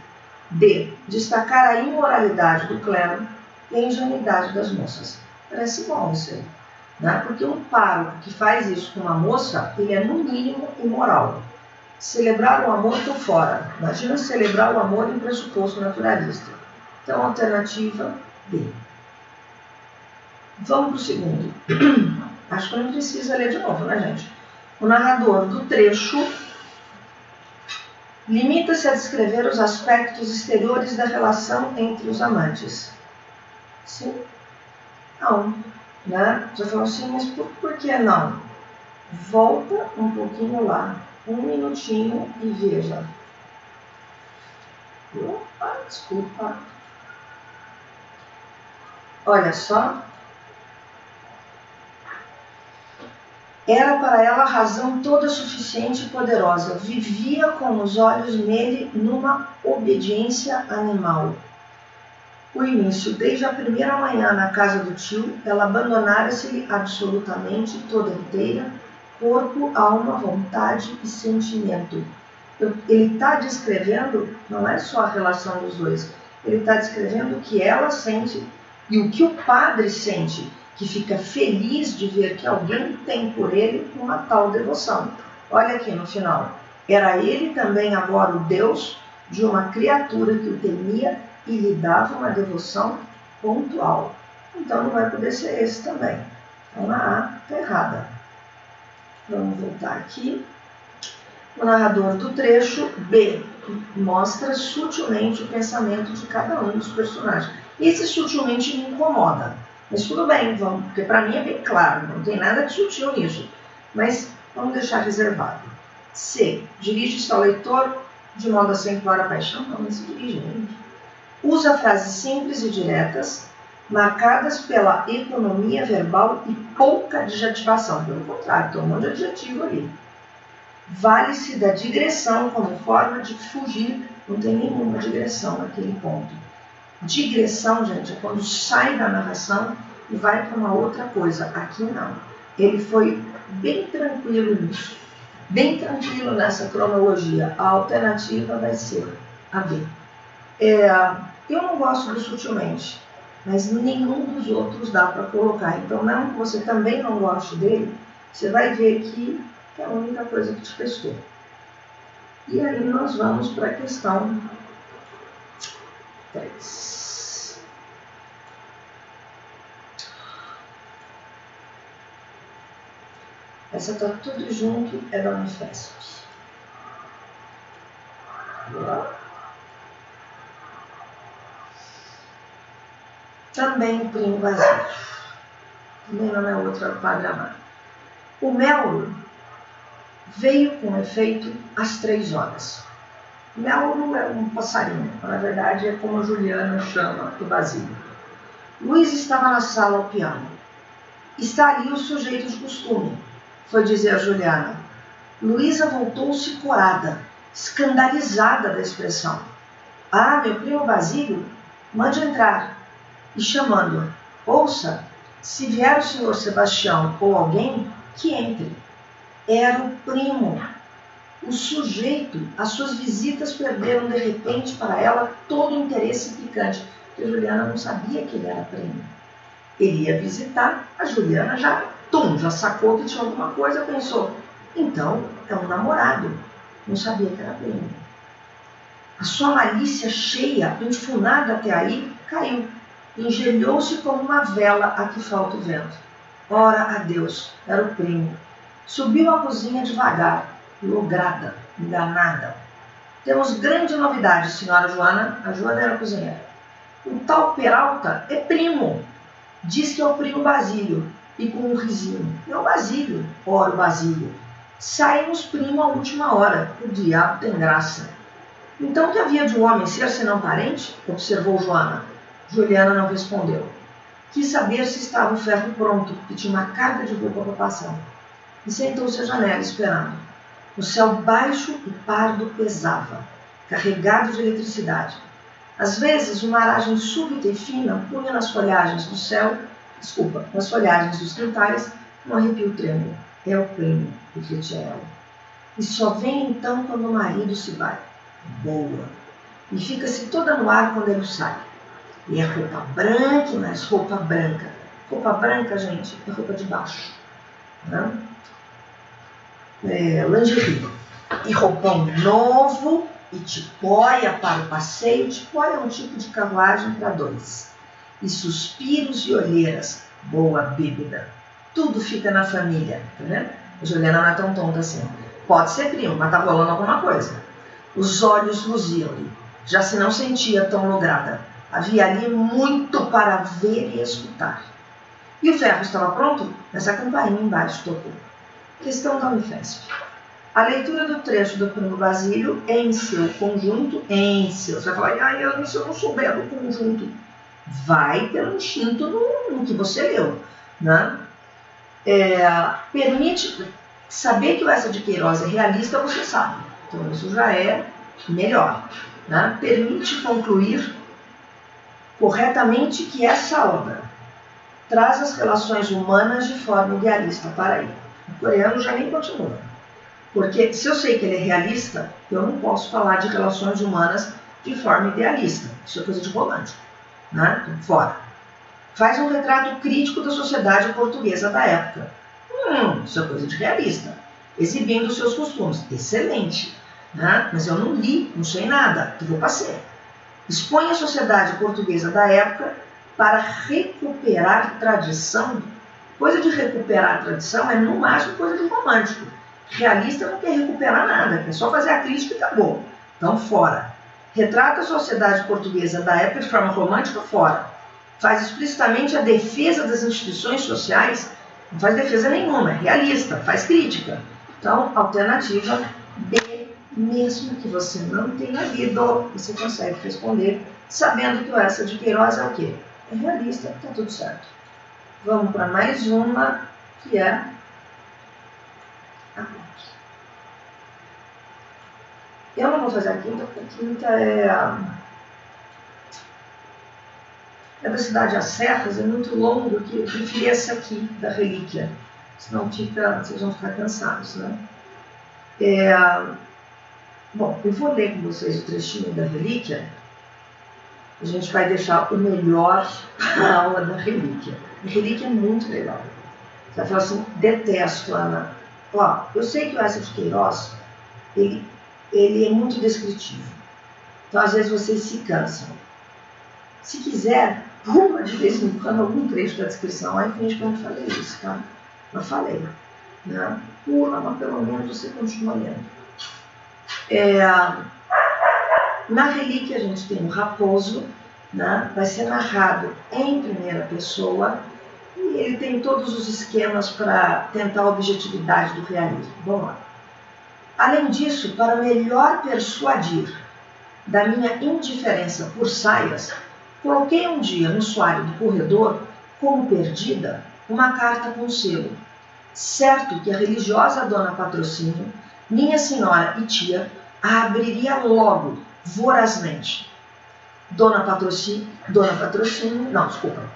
Speaker 1: D. Destacar a imoralidade do clero e a ingenuidade das moças. Parece bom isso aí, né? Porque um pároco que faz isso com uma moça, ele é no mínimo imoral. Celebrar o amor por fora. Imagina celebrar o amor em pressuposto naturalista. Então, alternativa B. Vamos para o segundo. Acho que não precisa ler de novo, né, gente? O narrador do trecho limita-se a descrever os aspectos exteriores da relação entre os amantes. Sim? Não, né? Já falou assim, mas por que não? Volta um pouquinho lá, um minutinho e veja. Opa, desculpa. Olha só. Era para ela a razão toda suficiente e poderosa. Vivia com os olhos nele numa obediência animal. O início, desde a primeira manhã na casa do tio, ela abandonara-se-lhe absolutamente toda inteira, corpo, alma, vontade e sentimento. Ele está descrevendo, não é só a relação dos dois, ele está descrevendo o que ela sente e o que o padre sente, que fica feliz de ver que alguém tem por ele uma tal devoção. Olha aqui no final. Era ele também agora o Deus de uma criatura que o temia e lhe dava uma devoção pontual. Então não vai poder ser esse também. Então a A está errada. Vamos voltar aqui. O narrador do trecho B mostra sutilmente o pensamento de cada um dos personagens. Esse sutilmente me incomoda. Mas tudo bem, vamos, porque para mim é bem claro, não tem nada de sutil nisso. Mas vamos deixar reservado. C. Dirige-se ao leitor de modo a acentuar a paixão. Não se dirige, gente. Usa frases simples e diretas, marcadas pela economia verbal e pouca adjetivação. Pelo contrário, tem um monte de adjetivo ali. Vale-se da digressão como forma de fugir. Não tem nenhuma digressão naquele ponto. Digressão, gente, é quando sai da narração e vai para uma outra coisa. Aqui não. Ele foi bem tranquilo nisso. Bem tranquilo nessa cronologia. A alternativa vai ser a B. Eu não gosto do sutilmente, mas nenhum dos outros dá para colocar. Então, não que você também não goste dele, você vai ver que é a única coisa que te prestou. E aí nós vamos para a questão 3. Essa está tudo junto, é da Unifesp. Também o primo Basílio. Também não é outra para gramar. O Melro veio com efeito às 3 horas. Melro é um passarinho, na verdade é como a Juliana chama o Basílio. Luiz estava na sala ao piano. Está ali o sujeito de costume, foi dizer a Juliana. Luísa voltou-se corada, escandalizada da expressão. Ah, meu primo Basílio, mande entrar. E chamando-a, ouça, se vier o senhor Sebastião ou alguém, que entre. Era o primo. O sujeito, as suas visitas perderam de repente para ela todo o interesse picante, porque a Juliana não sabia que ele era primo. Ele ia visitar, a Juliana já sacou que tinha alguma coisa, pensou, então é um namorado, não sabia que era primo. A sua malícia cheia, enfunada até aí, caiu, engelhou-se como uma vela a que falta o vento. Ora a Deus, era o primo. Subiu à cozinha devagar, lograda, enganada. Temos grande novidade, senhora Joana. A Joana era cozinheira. O tal Peralta é primo. Diz que é o primo Basílio. E com um risinho. É o Basílio. Ora, o Basílio. Saímos primo à última hora. O diabo tem graça. Então, o que havia de um homem ser senão parente? Observou Joana. Juliana não respondeu. Quis saber se estava o ferro pronto, que tinha uma carga de roupa para passar. E sentou-se à janela, esperando. O céu baixo e pardo pesava, carregado de eletricidade. Às vezes, uma aragem súbita e fina punha nas folhagens do céu, nas folhagens dos quintais, um arrepio trêmulo. É o primo, refletia ela. E só vem então quando o marido se vai. Boa. E fica-se toda no ar quando ele sai. E é roupa branca e mais roupa branca. Roupa branca, gente, é roupa de baixo. Né? Lingerie. E roupão novo e tipóia para o passeio. Tipóia é um tipo de carruagem para 2. E suspiros e olheiras. Boa bebida. Tudo fica na família. Tá vendo? A Juliana não é tão tonta assim. Pode ser primo, mas tá rolando alguma coisa. Os olhos luziam-lhe. Já se não sentia tão lograda. Havia ali muito para ver e escutar. E o ferro estava pronto? Mas a campainha embaixo tocou. Questão da Unifesp. A leitura do trecho do primo Basílio em seu conjunto, você vai falar, se eu não souber do conjunto, vai pelo instinto no que você leu. Né? Permite saber que o Eça de Queiroz é realista, você sabe. Então isso já é melhor. Né? Permite concluir corretamente que essa obra traz as relações humanas de forma idealista para ele. O coreano já nem continua. Porque se eu sei que ele é realista, eu não posso falar de relações humanas de forma idealista. Isso é coisa de romântico. Né? Fora. Faz um retrato crítico da sociedade portuguesa da época. Isso é coisa de realista. Exibindo seus costumes. Excelente. Né? Mas eu não li, não sei nada. Eu vou passar. Expõe a sociedade portuguesa da época para recuperar tradição. Coisa de recuperar tradição é, no máximo, coisa de romântico. Realista não quer recuperar nada, quer só fazer a crítica e acabou. Então, fora. Retrata a sociedade portuguesa da época de forma romântica, fora. faz explicitamente a defesa das instituições sociais, não faz defesa nenhuma, é realista, faz crítica. Então, alternativa B, mesmo que você não tenha lido, você consegue responder sabendo que o Eça de Queiroz é o quê? É realista, está tudo certo. Vamos para mais uma, que é a quinta. Eu não vou fazer a quinta, porque a quinta é da Cidade às Serras, é muito longo, que eu preferi essa aqui, da Relíquia. Senão vocês vão ficar cansados, né? Bom, eu vou ler com vocês o trechinho da Relíquia. A gente vai deixar o melhor para a aula da Relíquia. A Relíquia é muito legal. Você vai falar assim, detesto, Ana. Ó, eu sei que o Eça de Queiroz, ele é muito descritivo. Então, às vezes, vocês se cansam. Se quiser, pula de vez em quando algum trecho da descrição. Aí, finge que eu não falei isso, tá? Não falei. Né? Pula, mas pelo menos você continua lendo. Na Relíquia, a gente tem o Raposo, né? Vai ser narrado em primeira pessoa. E ele tem todos os esquemas para tentar a objetividade do realismo. Vamos lá. Além disso, para melhor persuadir da minha indiferença por saias, coloquei um dia no soalho do corredor, como perdida, uma carta com selo. Certo que a religiosa Dona Patrocínio, minha senhora e tia, a abriria logo, vorazmente.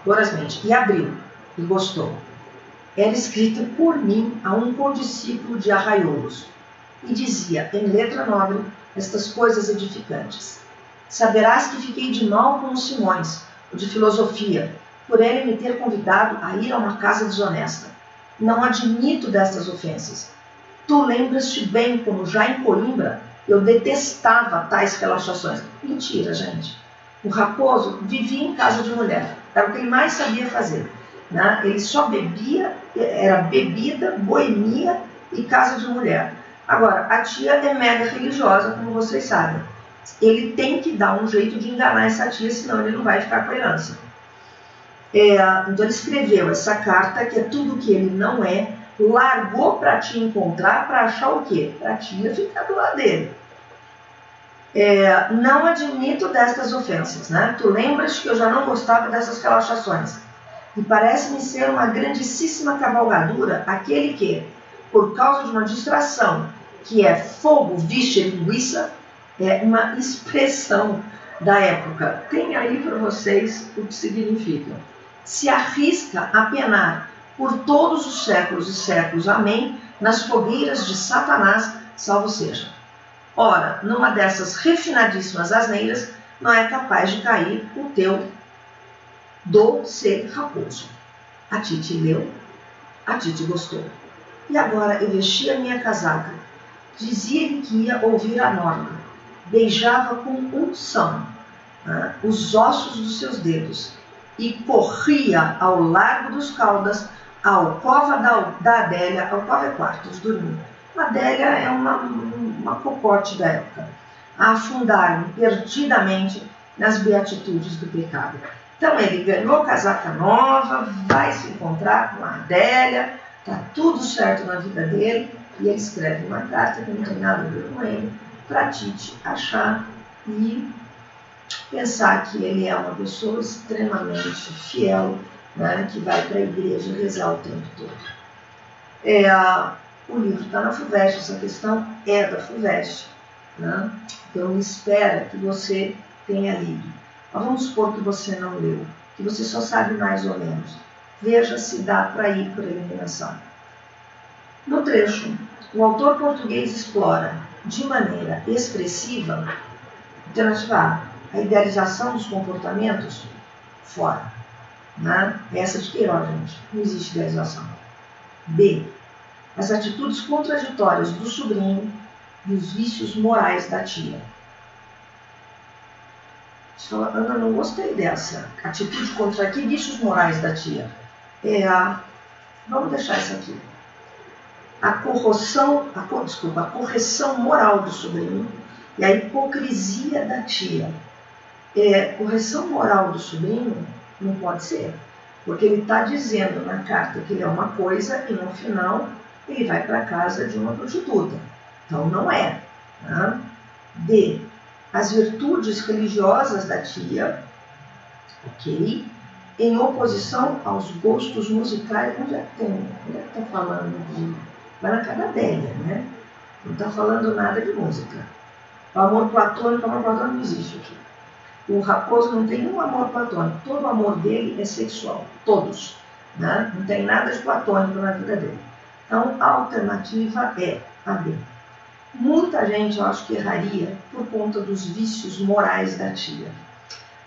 Speaker 1: Vorazmente, e abriu, e gostou. Era escrita por mim a um condiscípulo de Arraiolos, e dizia, em letra nobre, estas coisas edificantes. Saberás que fiquei de mal com o Simões, o de filosofia, por ele me ter convidado a ir a uma casa desonesta. Não admito destas ofensas. Tu lembras-te bem como já em Coimbra eu detestava tais relaxações. Mentira, gente. O Raposo vivia em casa de mulher. Era o que ele mais sabia fazer. Né? Ele só bebia, era bebida, boemia e casa de mulher. Agora, a tia é mega religiosa, como vocês sabem. Ele tem que dar um jeito de enganar essa tia, senão ele não vai ficar com a herança. Então ele escreveu essa carta, que é tudo o que ele não é, largou para a tia encontrar, para achar o quê? Para a tia ficar do lado dele. Não admito destas ofensas, né? Tu lembras que eu já não gostava dessas relaxações. E parece-me ser uma grandíssima cavalgadura aquele que, por causa de uma distração, que é fogo, vixe, linguiça, é uma expressão da época. Tem aí para vocês o que significa. Se arrisca a penar por todos os séculos e séculos, amém, nas fogueiras de Satanás, salvo seja. Ora, numa dessas refinadíssimas asneiras, não é capaz de cair o teu doce Raposo. A Titi leu, a Titi gostou. E agora eu vestia a minha casaca. Dizia-lhe que ia ouvir a Norma. Beijava com unção os ossos dos seus dedos e corria ao Largo dos Caldas, à alcova da Adélia, a alcova é quarto de dormir. A Adélia é uma cocote da época, a afundar-me perdidamente nas beatitudes do pecado. Então ele ganhou casaca nova, vai se encontrar com a Adélia, está tudo certo na vida dele, e ele escreve uma carta que não tem nada a ver com ele, para Titi achar e pensar que ele é uma pessoa extremamente fiel, né, que vai para a igreja rezar o tempo todo. O livro está na FUVEST, essa questão é da FUVEST, né? Então ele espera que você tenha lido. Mas vamos supor que você não leu, que você só sabe mais ou menos. Veja se dá para ir por eliminação. No trecho, o autor português explora de maneira expressiva, alternativa A idealização dos comportamentos, fora. Né? Essa de Queiroz, gente. Não existe idealização. B. As atitudes contraditórias do sobrinho e os vícios morais da tia. Você fala, Ana, não gostei dessa. Atitude contra que vícios morais da tia? Vamos deixar isso aqui. A correção moral do sobrinho e a hipocrisia da tia. Correção moral do sobrinho Não pode ser. Porque ele está dizendo na carta que ele é uma coisa e no final ele vai para a casa de uma prostituta. Então não é. Tá? D. As virtudes religiosas da tia, ok? Em oposição aos gostos musicais. Onde é que está falando de... Vai na cara dela, né? Não está falando nada de música. O amor platônico não existe aqui. O Raposo não tem nenhum amor platônico. Todo o amor dele é sexual. Todos. Né? Não tem nada de platônico na vida dele. Então, a alternativa é a B. Muita gente, eu acho que erraria por conta dos vícios morais da tia.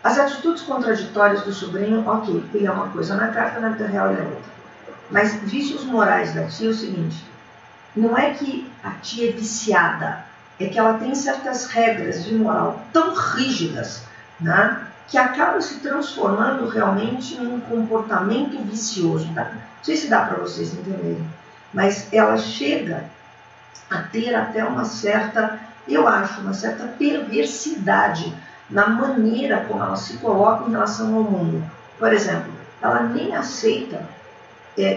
Speaker 1: As atitudes contraditórias do sobrinho, ok, ele é uma coisa na carta, na vida real ele é outra. Mas vícios morais da tia é o seguinte, não é que a tia é viciada, é que ela tem certas regras de moral tão rígidas, né, que acaba se transformando realmente em um comportamento vicioso. Tá? Não sei se dá para vocês entenderem, mas ela chega a ter até uma certa, eu acho, uma certa perversidade na maneira como ela se coloca em relação ao mundo. Por exemplo, ela nem aceita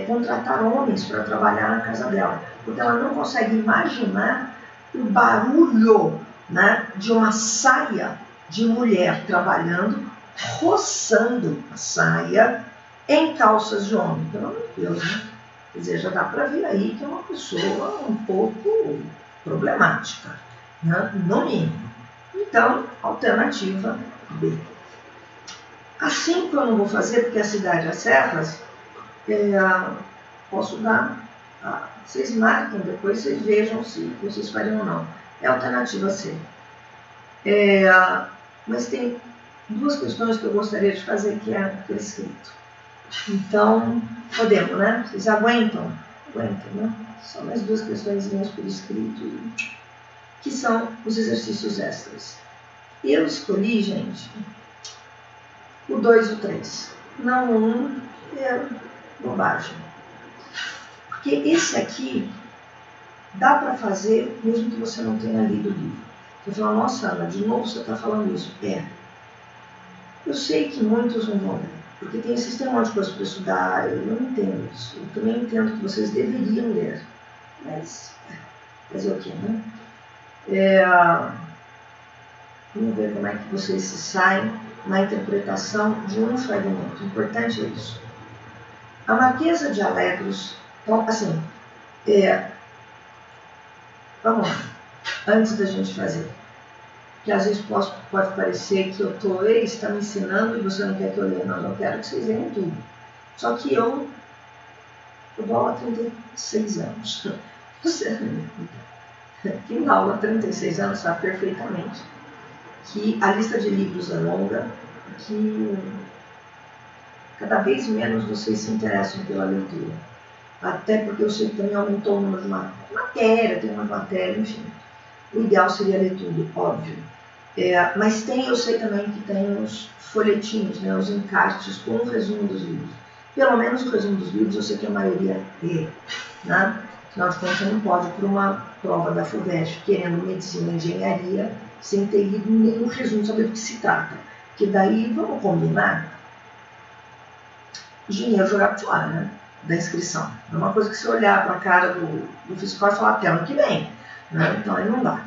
Speaker 1: contratar homens para trabalhar na casa dela, porque ela não consegue imaginar o barulho, né, de uma saia de mulher trabalhando, roçando a saia em calças de homem. Pelo amor de Deus, né? Quer dizer, já dá para ver aí que é uma pessoa um pouco problemática, né? No mínimo. Então, alternativa B. Assim que eu não vou fazer, porque a cidade é as serras, posso dar, vocês marquem depois, vocês vejam se vocês fariam ou não. É a alternativa C. Mas tem duas questões que eu gostaria de fazer, que é por escrito. Então, podemos, né? Vocês aguentam? Aguentam, né? Só mais duas questões por escrito, que são os exercícios extras. Eu escolhi, gente, o 2 e o 3. Não o 1, é bobagem. Porque esse aqui dá para fazer mesmo que você não tenha lido o livro. Você fala, nossa, Ana, de novo você está falando isso. Eu sei que muitos não vão ler, porque tem esse sistema de coisas para estudar, eu não entendo isso. Eu também entendo que vocês deveriam ler. Mas, fazer o quê, né? Vamos ver como é que vocês se saem na interpretação de um fragmento. O importante é isso. A Marquesa de Alegros, então, assim, vamos lá, antes da gente fazer, que às vezes pode parecer que eu estou, você está me ensinando e você não quer que eu leia. Não, eu quero que vocês leiam tudo. Só que eu dou aula há 36 anos. Quem dá aula há 36 anos sabe perfeitamente que a lista de livros é longa, que cada vez menos vocês se interessam pela leitura. Até porque eu sei que também aumentou o número de matéria, tem uma matéria, enfim. O ideal seria ler tudo, óbvio. Mas eu sei também que tem os folhetinhos, né, os encartes com o resumo dos livros. Pelo menos o resumo dos livros eu sei que a maioria lê. Né? Afinal de contas, você não pode ir para uma prova da FUVEST querendo medicina e engenharia sem ter lido nenhum resumo, saber do que se trata. Porque daí, vamos combinar, o dinheiro jogar fora, né? Da inscrição. É uma coisa que você olhar para a cara do fiscal e falar até ano que vem. Né? Então aí não dá.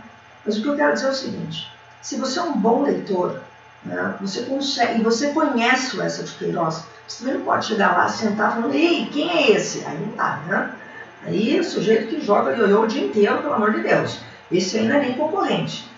Speaker 1: Mas o que eu quero dizer é o seguinte, se você é um bom leitor, né, você consegue, e você conhece o Essa de Queiroz, você também não pode chegar lá, sentar e falar, ei, quem é esse? Aí não dá, né? Aí é o sujeito que joga ioiô o dia inteiro, pelo amor de Deus. Esse aí não é nem concorrente.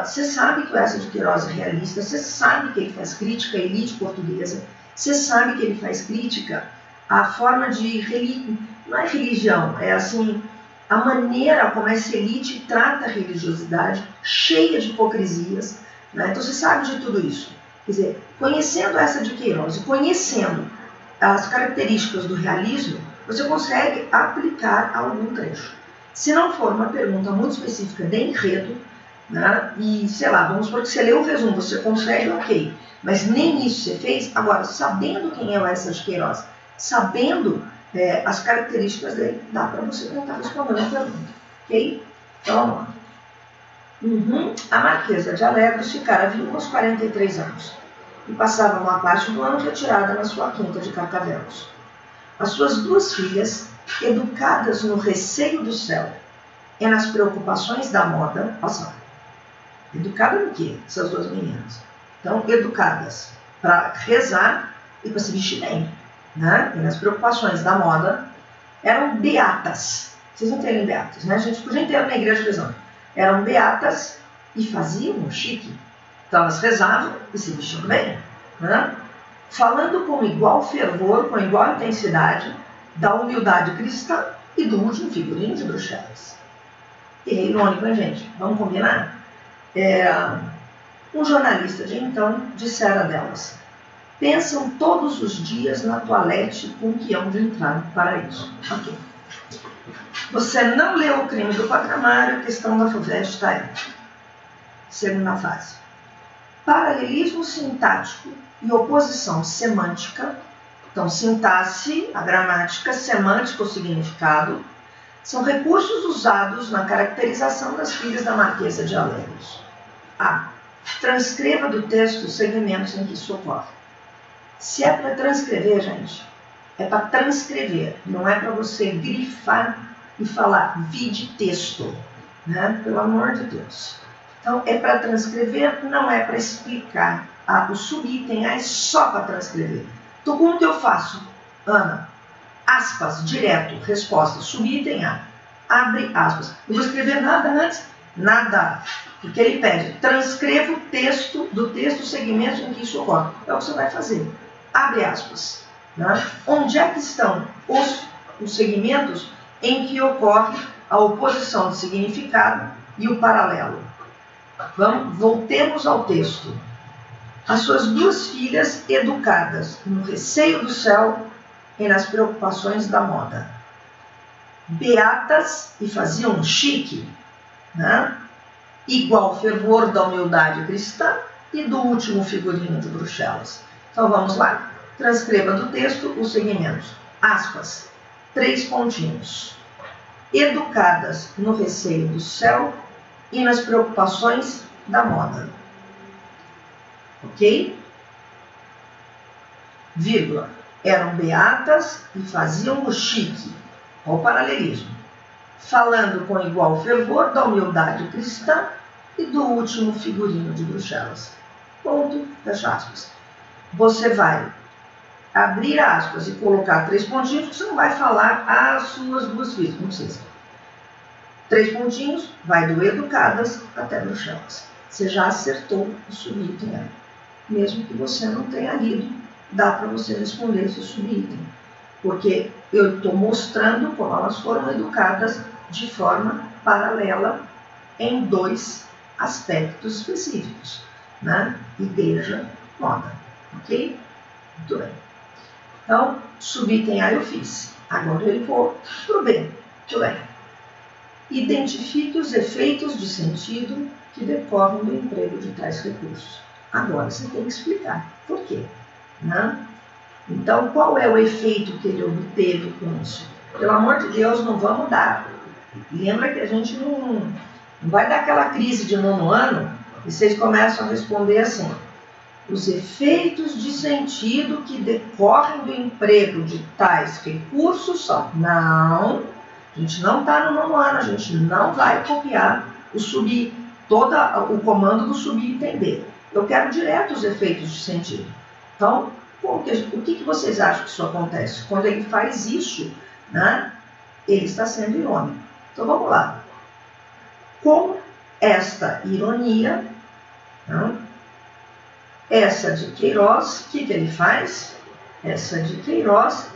Speaker 1: Você sabe que o Essa de Queiroz é realista, você sabe que ele faz crítica à elite portuguesa, você sabe que ele faz crítica à forma de não é religião, é assim, a maneira como essa elite trata a religiosidade, cheia de hipocrisias, né? Então você sabe de tudo isso. Quer dizer, conhecendo Essa de Queiroz e conhecendo as características do realismo, você consegue aplicar algum trecho. Se não for uma pergunta muito específica de enredo, né? E, sei lá, vamos supor que você leu o resumo, você consegue, ok. Mas nem isso você fez. Agora, sabendo quem é o Essa de Queiroz, sabendo as características dele, dá para você tentar responder uma pergunta. Ok? Então, vamos lá. A Marquesa de Alegros ficara viúva aos 43 anos. e passava uma parte do ano retirada na sua quinta de Carcavelos. As suas duas filhas, educadas no receio do céu e nas preocupações da moda, educadas no quê? Essas duas meninas. Então, educadas para rezar e para se vestir bem, né? E nas preocupações da moda, eram beatas. Vocês não terem beatas, né? A gente podia inteiro na igreja rezando. Eram beatas e faziam um chique. Então, elas rezavam e se vestiam bem, né? Falando com igual fervor, com igual intensidade, da humildade cristã e do último figurino de Bruxelas. E é irônico, hein, gente? Vamos combinar? Um jornalista de então dissera delas: pensam todos os dias na toalete com que hão de entrar no paraíso. Ok. Você não leu O Crime do Quatramário, a questão da FUVEST está aí. Segunda fase. Paralelismo sintático e oposição semântica. Então, sintaxe, a gramática, semântica, o significado, são recursos usados na caracterização das filhas da Marquesa de Alérios. A. Transcreva do texto os segmentos em que isso ocorre. Se é para transcrever, gente, é para transcrever, não é para você grifar e falar vide texto, né? Pelo amor de Deus. Então, é para transcrever, não é para explicar. O subitem é só para transcrever. Então, como que eu faço, Ana? Aspas, direto, resposta, subitem A. Abre aspas. Não vou escrever nada antes, nada. Porque ele pede, transcreva o texto, do texto, os segmentos em que isso ocorre. É o que você vai fazer. Abre aspas. Né? Onde é que estão os segmentos em que ocorre a oposição de significado e o paralelo? Voltemos ao texto. As suas duas filhas educadas no receio do céu e nas preocupações da moda. Beatas e faziam um chique, né? Igual fervor da humildade cristã e do último figurino de Bruxelas. Então vamos lá. Transcreva do texto os segmentos. Aspas. 3 pontinhos. Educadas no receio do céu e nas preocupações da moda. Ok? Vírgula. Eram beatas e faziam o chique. Olha o paralelismo. Falando com igual fervor da humildade cristã e do último figurino de Bruxelas. Ponto, fecha aspas. Você vai abrir aspas e colocar 3 pontinhos, porque você não vai falar as suas duas filhas, não precisa. 3 pontinhos, vai do educadas até Bruxelas. Você já acertou o subitem aí. Mesmo que você não tenha lido, dá para você responder esse subitem. Porque eu estou mostrando como elas foram educadas de forma paralela em 2 aspectos específicos, né? Igreja, moda, ok? Muito bem. Então, subitem A eu fiz. Agora eu vou para o B. Muito bem. Identifique os efeitos de sentido que decorrem do emprego de tais recursos. Agora você tem que explicar por quê, né? Então, qual é o efeito que ele obteve com isso? Pelo amor de Deus, não vamos dar. Lembra que a gente não vai dar aquela crise de 9º ano e vocês começam a responder assim: os efeitos de sentido que decorrem do emprego de tais recursos são... Não, a gente não está no 9º ano, a gente não vai copiar todo o comando do subitem B. Eu quero direto os efeitos de sentido. Então, o que vocês acham que isso acontece? Quando ele faz isso, né, ele está sendo irônico. Então vamos lá. Com esta ironia, né, essa de Queiroz, o que ele faz? Essa de Queiroz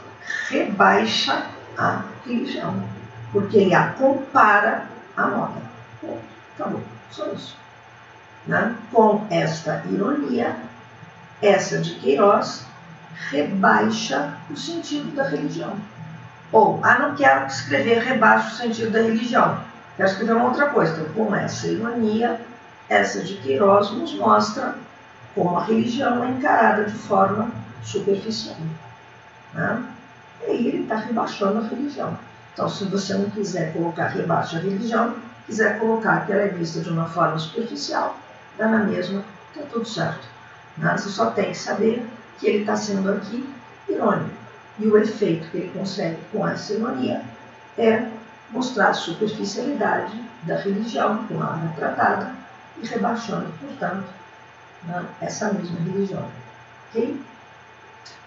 Speaker 1: rebaixa a religião, porque ele a compara à moda. Acabou, só isso. Né? Com esta ironia, essa de Queiroz rebaixa o sentido da religião. Ou, não quero escrever rebaixa o sentido da religião, quero escrever uma outra coisa. Então, com essa ironia, essa de Queiroz nos mostra como a religião é encarada de forma superficial. Né? E aí ele está rebaixando a religião. Então, se você não quiser colocar rebaixa a religião, quiser colocar que ela é vista de uma forma superficial, dá na mesma, está tudo certo. Né? Você só tem que saber que ele está sendo aqui irônico. E o efeito que ele consegue com essa ironia é mostrar a superficialidade da religião, como ela é tratada, e rebaixando, portanto, né, essa mesma religião. Ok?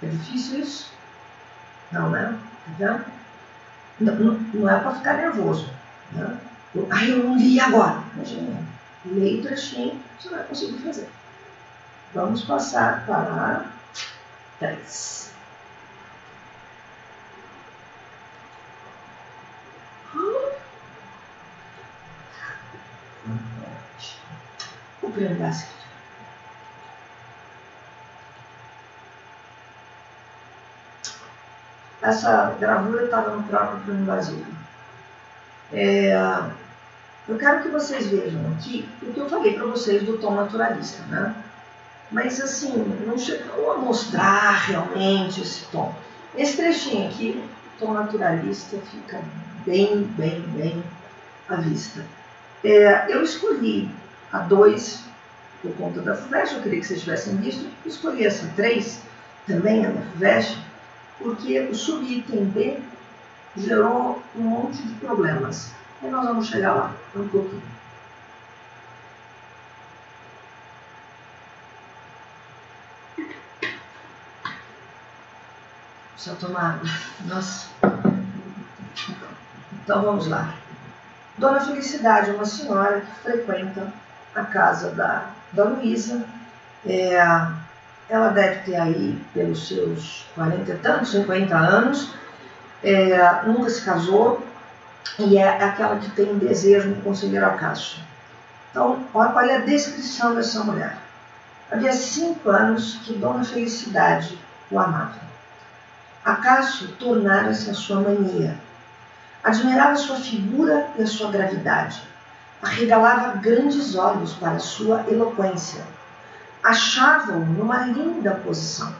Speaker 1: É difícil isso? Não, né? Tá vendo? Não é para ficar nervoso. Né? Eu não li agora. Imagina, leia o trechinho, você vai conseguir fazer. Vamos passar para 3. O prêmio da Cid. Essa gravura estava no próprio prêmio Basílio. Eu quero que vocês vejam aqui o que eu falei para vocês do tom naturalista, né? Mas assim, não chegou a mostrar realmente esse tom. Esse trechinho aqui, o tom naturalista fica bem à vista. Eu escolhi a 2 por conta da FUVEST, eu queria que vocês tivessem visto. Escolhi essa 3, também é da FUVEST, porque o subitem B gerou um monte de problemas. E nós vamos chegar lá um pouquinho. Precisa tomar água. Nossa. Então vamos lá. Dona Felicidade é uma senhora que frequenta a casa da Luísa. Ela deve ter aí, pelos seus 40 e tantos, 50 anos, nunca se casou e é aquela que tem desejo no conselheiro Acácio. Então, olha a descrição dessa mulher. Havia 5 anos que Dona Felicidade o amava. Acácio tornara-se a sua mania. Admirava sua figura e a sua gravidade. Arregalava grandes olhos para a sua eloquência. Achava-o numa linda posição.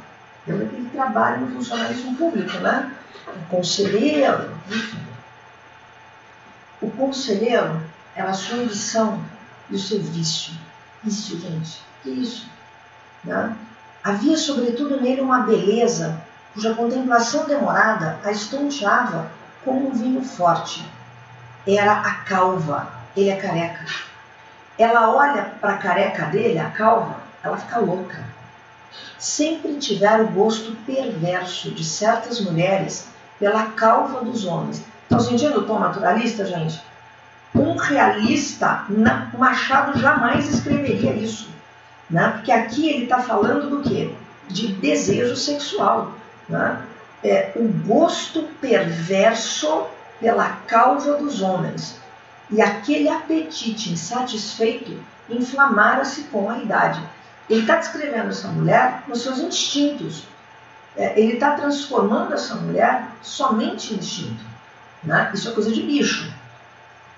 Speaker 1: Lembra que ele trabalha no funcionalismo público, né? O conselheiro, enfim. O conselheiro era a sua ambição e o seu vício. Isso, gente, que isso? Né? Havia, sobretudo, nele uma beleza cuja contemplação demorada a estonteava como um vinho forte. Era a calva, ele é careca. Ela olha para a careca dele, a calva, ela fica louca. Sempre tivera o gosto perverso de certas mulheres pela calva dos homens. Estão sentindo o tom naturalista, gente? Um realista, Machado jamais escreveria isso. Né? Porque aqui ele está falando do quê? De desejo sexual. Né? O gosto perverso pela calva dos homens. E aquele apetite insatisfeito inflamara-se com a idade. Ele está descrevendo essa mulher nos seus instintos. Ele está transformando essa mulher somente em instinto. Né? Isso é coisa de bicho.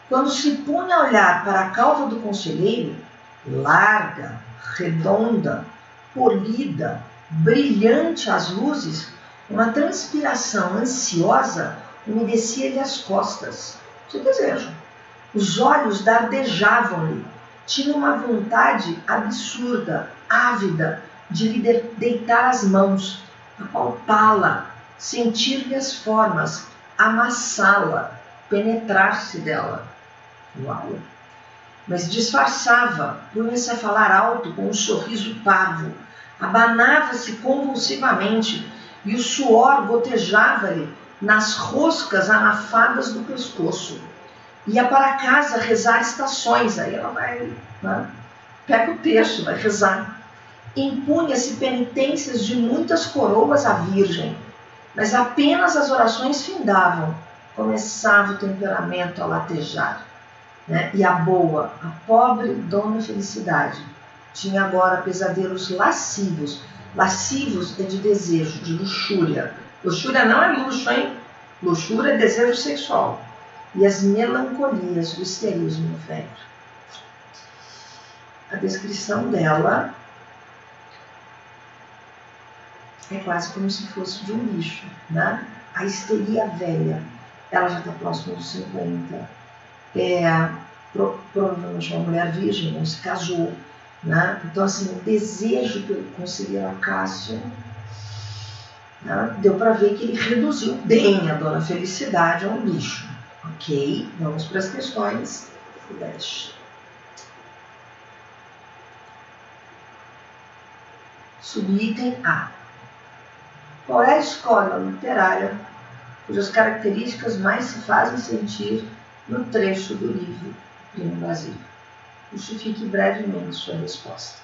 Speaker 1: Quando se punha a olhar para a calva do conselheiro, larga, redonda, polida, brilhante às luzes, uma transpiração ansiosa umedecia-lhe as costas. Seu desejo. Os olhos dardejavam-lhe. Tinha uma vontade absurda, ávida, de lhe deitar as mãos, apalpá-la, sentir-lhe as formas, amassá-la, penetrar-se dela. Uau! Mas disfarçava, punha-se a falar alto com um sorriso parvo, abanava-se convulsivamente e o suor gotejava-lhe nas roscas anafadas do pescoço. Ia para casa rezar estações, aí ela vai, né? Pega o texto, vai rezar. Impunha-se penitências de muitas coroas à Virgem, mas apenas as orações findavam, começava o temperamento a latejar. Né? E a boa, a pobre Dona Felicidade, tinha agora pesadelos lascivos. Lascivos é de desejo, de luxúria. Luxúria não é luxo, hein? Luxúria é desejo sexual. E as melancolias do histerismo velho. A descrição dela é quase como se fosse de um lixo, né? A histeria velha. Ela já está próxima dos 50. Provavelmente uma mulher virgem, não se casou. né? Então, assim, o desejo pelo conselheiro Acácio, né? Deu para ver que ele reduziu bem a Dona Felicidade a um bicho. Ok, vamos para as questões. Flash. Subitem A. Qual é a escola literária cujas características mais se fazem sentir no trecho do livro Primo Basílio? Justifique brevemente sua resposta.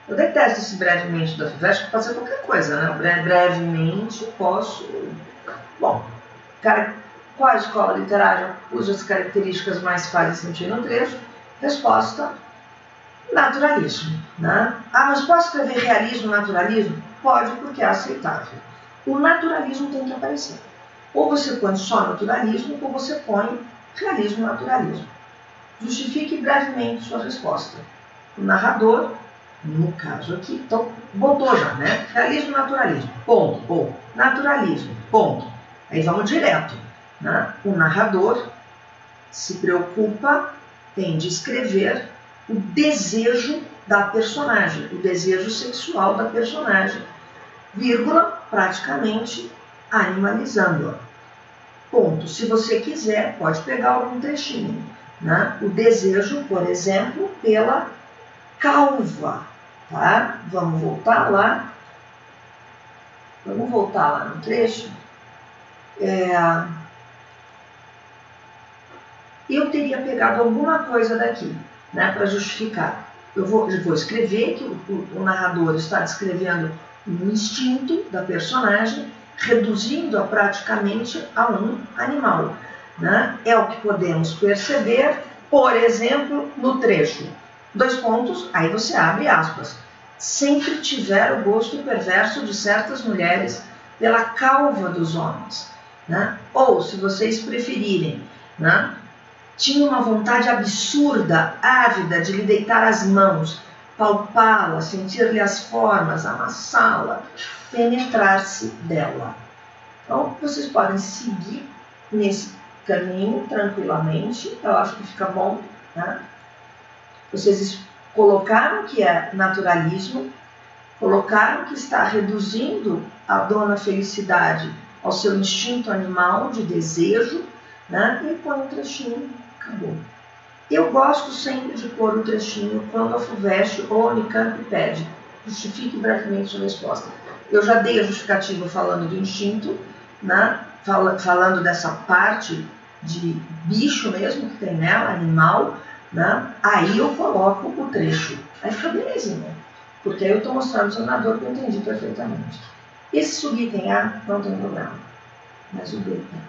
Speaker 1: Eu detesto esse brevemente da FUVEST, que pode ser qualquer coisa, né? Brevemente posso... Bom, qual a escola literária cujas características mais se fazem sentir no trecho? Resposta: naturalismo. Né? Ah, mas posso escrever realismo, naturalismo? Pode, porque é aceitável. O naturalismo tem que aparecer. Ou você põe só naturalismo, ou você põe realismo, naturalismo. Justifique brevemente sua resposta. O narrador, no caso aqui, então, botou já, né? Realismo, naturalismo, ponto. Ou naturalismo, ponto. Aí vamos direto. Né? O narrador se preocupa em descrever o desejo da personagem, o desejo sexual da personagem, vírgula, praticamente animalizando-a. Ponto. Se você quiser, pode pegar algum trechinho. Né? O desejo, por exemplo, pela calva. Tá? Vamos voltar lá. Vamos voltar lá no trecho. Eu teria pegado alguma coisa daqui, né, para justificar. Eu vou escrever que o narrador está descrevendo um instinto da personagem, reduzindo-a praticamente a um animal. Né? É o que podemos perceber, por exemplo, no trecho. 2 pontos, aí você abre aspas. Sempre tiver o gosto perverso de certas mulheres pela calva dos homens. Né? Ou, se vocês preferirem, né, tinha uma vontade absurda, ávida de lhe deitar as mãos, palpá-la, sentir-lhe as formas, amassá-la, penetrar-se dela. Então, vocês podem seguir nesse caminho tranquilamente, eu acho que fica bom. Né? Vocês colocaram que é naturalismo, colocaram que está reduzindo a Dona Felicidade ao seu instinto animal de desejo, né? E põe um trechinho. Acabou. Eu gosto sempre de pôr o trechinho quando a FUVEST ou a Unicamp pede. Justifique brevemente sua resposta. Eu já dei a justificativa falando do instinto, né? Falando dessa parte de bicho mesmo que tem nela, animal, né? Aí eu coloco o trecho. Aí fica belezinha, porque aí eu estou mostrando ao senador que eu entendi perfeitamente. Esse subitem A não tem problema, mas o B tem.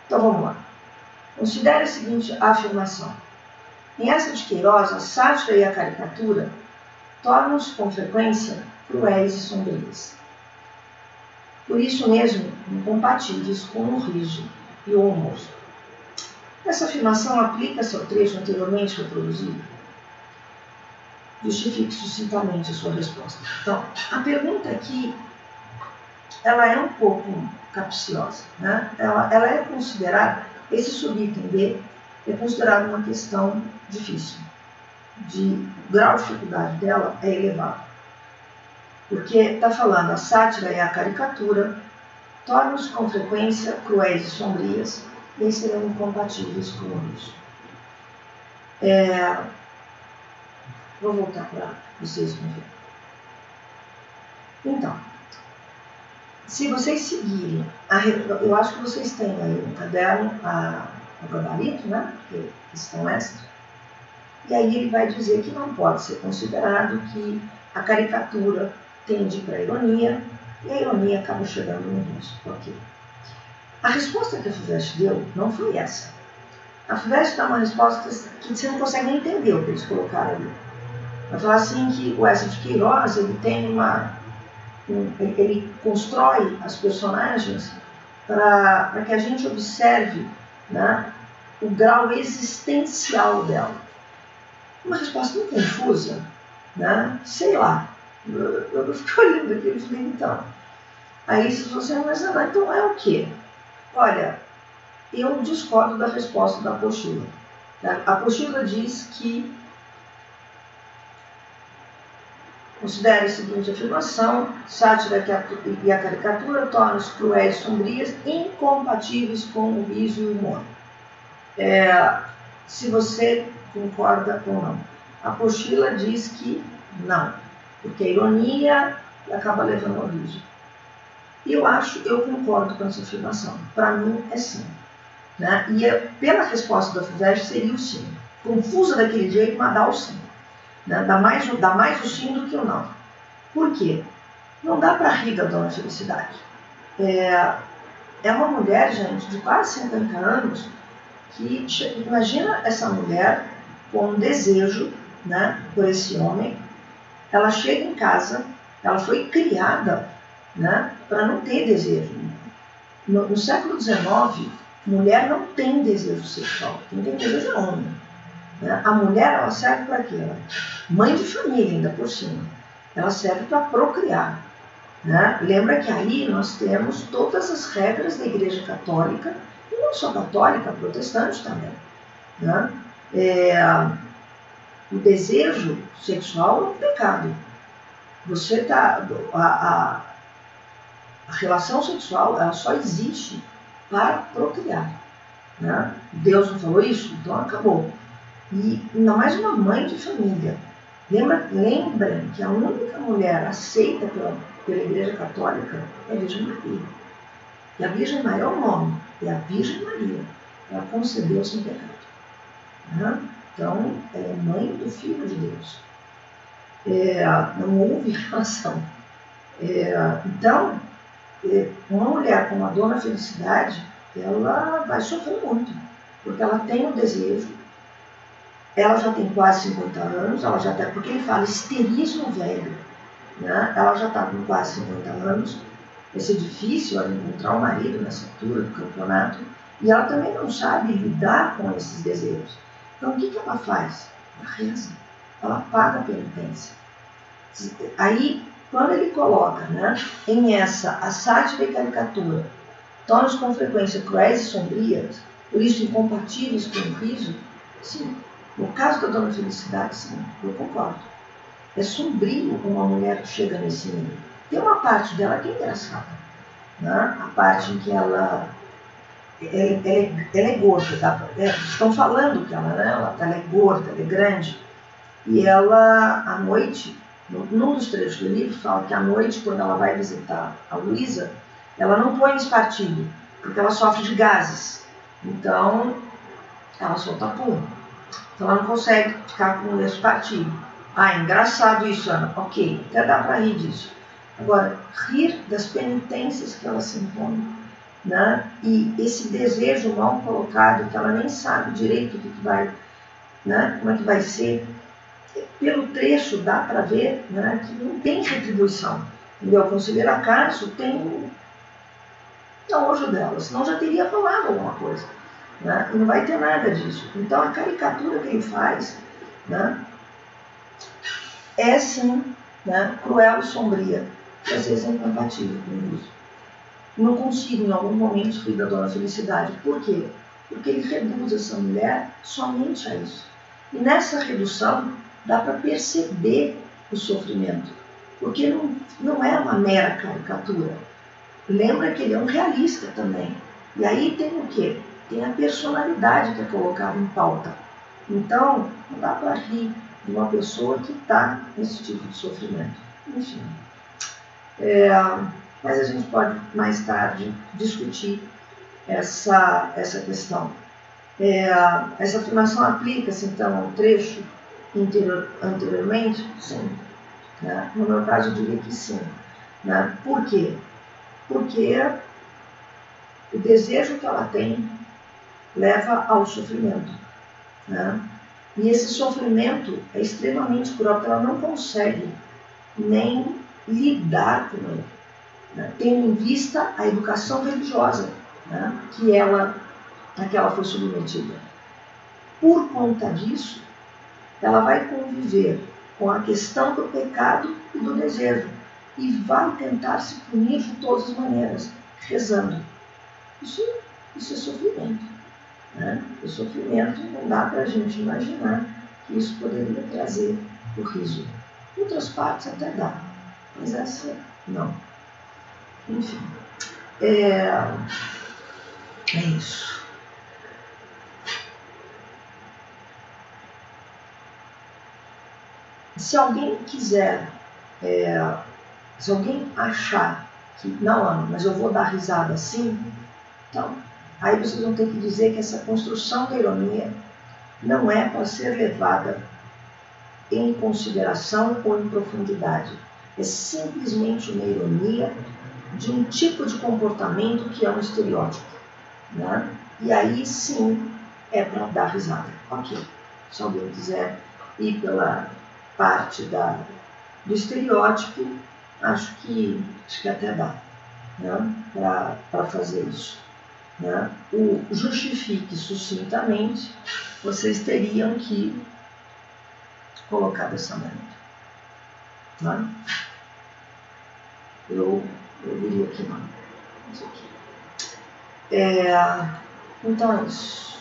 Speaker 1: Então vamos lá. Considere a seguinte afirmação. Em Eça de Queiroz, a sátira e a caricatura tornam-se com frequência cruéis e sombrias. Por isso mesmo, incompatíveis com o riso e o humor. Essa afirmação aplica-se ao trecho anteriormente reproduzido? Justifique sucintamente a sua resposta. Então, a pergunta aqui, ela é um pouco capciosa. Né? Ela é considerada... Esse subitem B é considerado uma questão difícil. O grau de dificuldade dela é elevado. Porque está falando a sátira e a caricatura tornam-se com frequência cruéis e sombrias e serão incompatíveis com isso. Vou voltar para vocês verem. Então, se vocês seguirem, eu acho que vocês têm aí no caderno o gabarito, né? Porque estão extra. E aí ele vai dizer que não pode ser considerado que a caricatura tende para a ironia e a ironia acaba chegando no riso. Ok. A resposta que a FUVEST deu não foi essa. A FUVEST dá uma resposta que você não consegue nem entender o que eles colocaram ali. Vai falar assim que o Eça de Queiroz ele tem ele constrói as personagens para que a gente observe, né, o grau existencial dela. Uma resposta muito confusa, né? Sei lá. Eu fico olhando aqui e digo, então. Aí se você não vai saber, então é o quê? Olha, eu discordo da resposta da apostila. A apostila diz que Considere a seguinte afirmação: sátira e a caricatura tornam-se cruéis e sombrias, incompatíveis com o riso e o humor. Se você concorda ou não. A apostila diz que não, porque a ironia acaba levando ao riso. Eu concordo com essa afirmação. Para mim é sim. Né? E pela resposta da FUVEST seria o sim. Confusa daquele jeito, mas dá o sim. Né? Dá mais o sim do que o não. Por quê? Não dá para rir da Dona Felicidade. É uma mulher, gente, de quase 50 anos, que imagina essa mulher com um desejo, né, por esse homem. Ela chega em casa, ela foi criada, né, para não ter desejo. No século XIX, mulher não tem desejo sexual, quem tem desejo é homem. Né? A mulher, ela serve para quê? Mãe de família, ainda por cima. Ela serve para procriar. Né? Lembra que aí nós temos todas as regras da Igreja Católica, e não só católica, protestante também. Né? O desejo sexual é um pecado. A relação sexual, ela só existe para procriar. Né? Deus não falou isso? Então acabou. E ainda mais uma mãe de família. Lembrem que a única mulher aceita pela Igreja Católica é a Virgem Maria. E a Virgem Maria é o nome, é a Virgem Maria. Ela concebeu sem pecado. Né? Então, ela é mãe do Filho de Deus. Não houve relação. Então, uma mulher como a Dona Felicidade, ela vai sofrer muito, porque ela tem o desejo, ela já tem quase 50 anos, ela já está, porque ele fala esterizo velho, né? Ela já está com quase 50 anos, vai ser difícil ela encontrar um marido nessa altura do campeonato, e ela também não sabe lidar com esses desejos. Então o que ela faz? Ela reza, ela paga a penitência. Aí, quando ele coloca, né, em essa a sátira e caricatura, tornam-se com frequência cruéis e sombrias, por isso incompatíveis com o riso, sim. No caso da Dona Felicidade, sim, eu concordo. É sombrio uma mulher que chega nesse nível. Tem uma parte dela que é engraçada, né? A parte em que ela é gorda. Estão falando que ela é gorda, ela é grande. E ela, à noite, num dos trechos do livro, fala que à noite, quando ela vai visitar a Luísa, ela não põe espartilho, porque ela sofre de gases. Então, ela solta pum. Então, ela não consegue ficar com esse espartilho. Engraçado isso, Ana. Ok, até dá para rir disso. Agora, rir das penitências que ela se impõe, né? E esse desejo mal colocado, que ela nem sabe direito o que vai, né? Como é que vai ser. Pelo trecho dá para ver, né, que não tem retribuição. O conselheiro Acácio tem nojo dela, senão já teria falado alguma coisa. Né? E não vai ter nada disso. Então a caricatura que ele faz, né, é sim, né, cruel e sombria, que às vezes é incompatível com isso. Não consigo em algum momento rir da Dona Felicidade. Por quê? Porque ele reduz essa mulher somente a isso. E nessa redução dá para perceber o sofrimento, porque não é uma mera caricatura. Lembra que ele é um realista também. E aí tem o quê? Tem a personalidade que é colocada em pauta. Então, não dá para rir de uma pessoa que está nesse tipo de sofrimento. Enfim. Mas a gente pode mais tarde discutir essa questão. Essa afirmação aplica-se então ao trecho anteriormente? Sim. Né? No meu caso, eu diria que sim. Né? Por quê? Porque o desejo que ela tem leva ao sofrimento. Né? E esse sofrimento é extremamente cruel, porque ela não consegue nem lidar com ele, né? Tendo em vista a educação religiosa, né, a que ela foi submetida. Por conta disso, ela vai conviver com a questão do pecado e do desejo e vai tentar se punir de todas as maneiras, rezando. Isso é sofrimento. Né? O sofrimento não dá para a gente imaginar que isso poderia trazer o riso. Outras partes até dá, mas essa não. Enfim, é isso. Se alguém quiser, se alguém achar que, não, mas eu vou dar risada sim, então, aí vocês vão ter que dizer que essa construção da ironia não é para ser levada em consideração ou em profundidade. É simplesmente uma ironia de um tipo de comportamento que é um estereótipo, né? E aí sim é para dar risada. Ok, se alguém quiser ir pela parte do estereótipo, acho que até dá, né? Para fazer isso. Né? O justifique sucintamente, vocês teriam que colocar dessa maneira. Né? Eu diria que não. Isso aqui. Então é isso.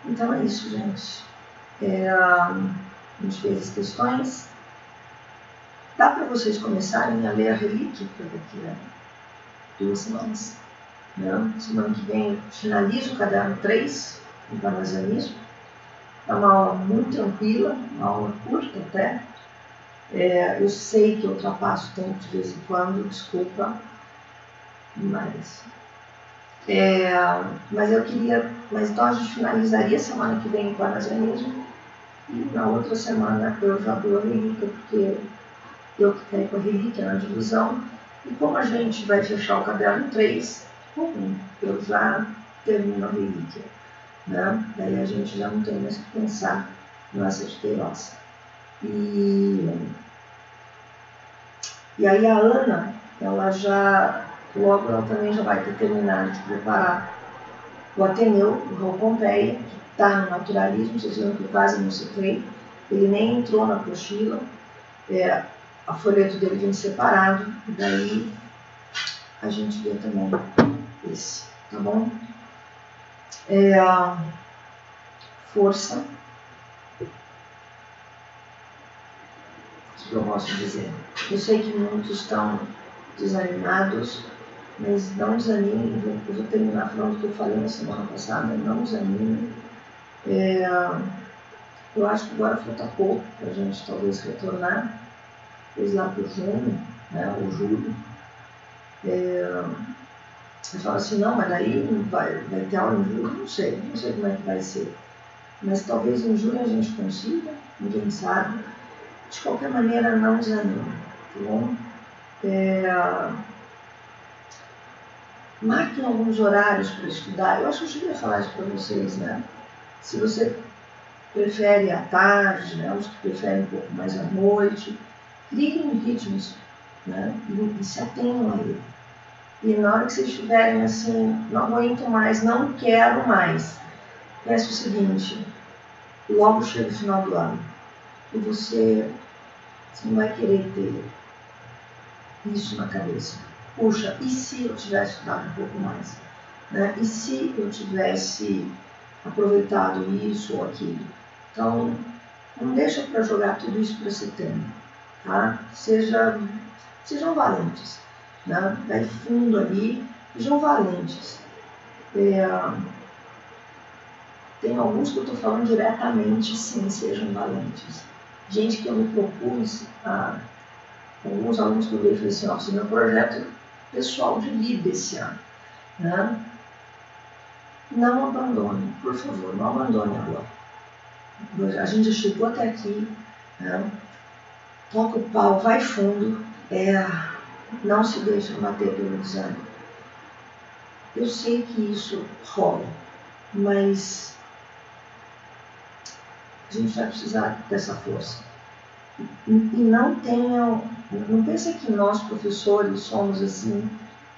Speaker 1: Então é isso, gente. A gente fez as questões. Dá para vocês começarem a ler a relíquia para daqui a 2 semanas. Né? Semana que vem eu finalizo o caderno 3, em parnasianismo. É uma aula muito tranquila, uma aula curta até. Eu sei que eu ultrapasso o tempo de vez em quando, desculpa, mas eu queria, mas então a gente finalizaria semana que vem o parnasianismo e na outra semana eu já dou a relíquia, porque eu que quero com a relíquia na divisão, e como a gente vai fechar o caderno 3, eu já termino a relíquia, né? Daí a gente já não tem mais que pensar nessa de Queiroz. E aí a Ana, logo ela também já vai ter terminado de preparar o Ateneu, o Raul Pompeia, que está no naturalismo, vocês viram que eu quase não citei, ele nem entrou na apostila, a folheto dele vem separado, e daí a gente vê também esse, tá bom? Força. O que eu posso dizer? Eu sei que muitos estão desanimados, mas não desanimem, eu vou terminar falando o que eu falei na semana passada, não desanimem. Eu acho que agora falta pouco para a gente talvez retornar, depois lá para o junho, né, ou julho. Você fala assim, não, mas daí vai ter aula em julho, não sei como é que vai ser. Mas talvez em julho a gente consiga, ninguém sabe. De qualquer maneira, não desanime, tá bom? Marquem alguns horários para estudar. Eu acho que eu cheguei a falar isso para vocês, né? Se você prefere à tarde, né? Os que preferem um pouco mais à noite, criem ritmos, né? E se atenham a ele. E na hora que vocês estiverem assim, não aguento mais, não quero mais, pense o seguinte, logo chega o final do ano e você não vai querer ter isso na cabeça. Puxa, e se eu tivesse estudado um pouco mais? Né? E se eu tivesse aproveitado isso ou aquilo? Então, não deixa para jogar tudo isso para setembro. Tá? Sejam valentes. Né? Vai fundo ali, sejam valentes. Tem alguns que eu estou falando diretamente, sim, sejam valentes. Gente que eu me propus alguns alunos que eu vejo assim, ó, meu projeto pessoal de vida esse ano. Né? Não abandone, por favor, não abandone agora. A gente chegou até aqui, né? Toca o pau, vai fundo, não se deixe bater pelo desânimo. Eu sei que isso rola, mas a gente vai precisar dessa força. E não pense que nós, professores, somos assim,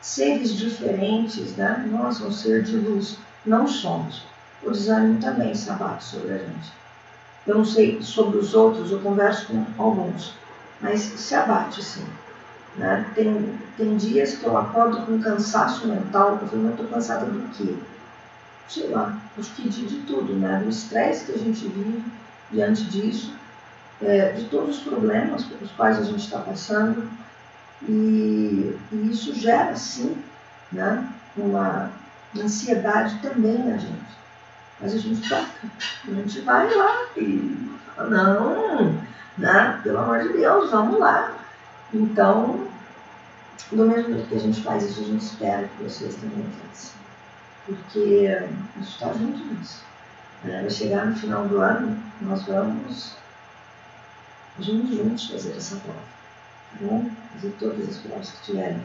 Speaker 1: seres diferentes, né? Nós, um ser de luz, não somos. O desânimo também se abate sobre a gente. Eu não sei sobre os outros, eu converso com alguns, mas se abate sim. Né? Tem dias que eu acordo com cansaço mental, eu falo, não estou cansada do quê? Sei lá, acho que de tudo, né? Do estresse que a gente vive diante disso. de todos os problemas pelos quais a gente está passando, e isso gera, sim, né, uma ansiedade também na gente. Mas a gente toca, a gente vai lá e fala, não, né, pelo amor de Deus, vamos lá. Então, do mesmo jeito que a gente faz isso, a gente espera que vocês também façam. Porque a gente está junto nisso. Vai chegar no final do ano, nós vamos juntos fazer essa prova. Tá bom? Fazer todas as provas que tiverem.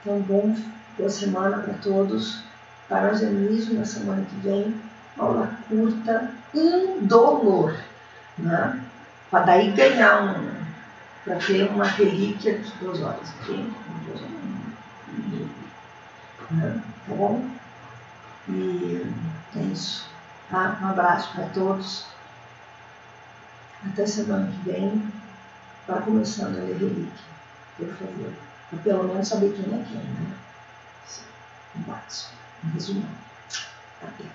Speaker 1: Então, boa semana para todos. Parasianismo na semana que vem. Aula curta, indolor. Né? Para daí ganhar para ter uma relíquia de 2 horas. Ok? 2 horas. Né? Tá bom? E é isso. Tá? Um abraço para todos. Até semana que vem. Vá começando a ler relíquia, por favor. Para pelo menos saber quem é quem, né? Um básico. Um resumo. Até.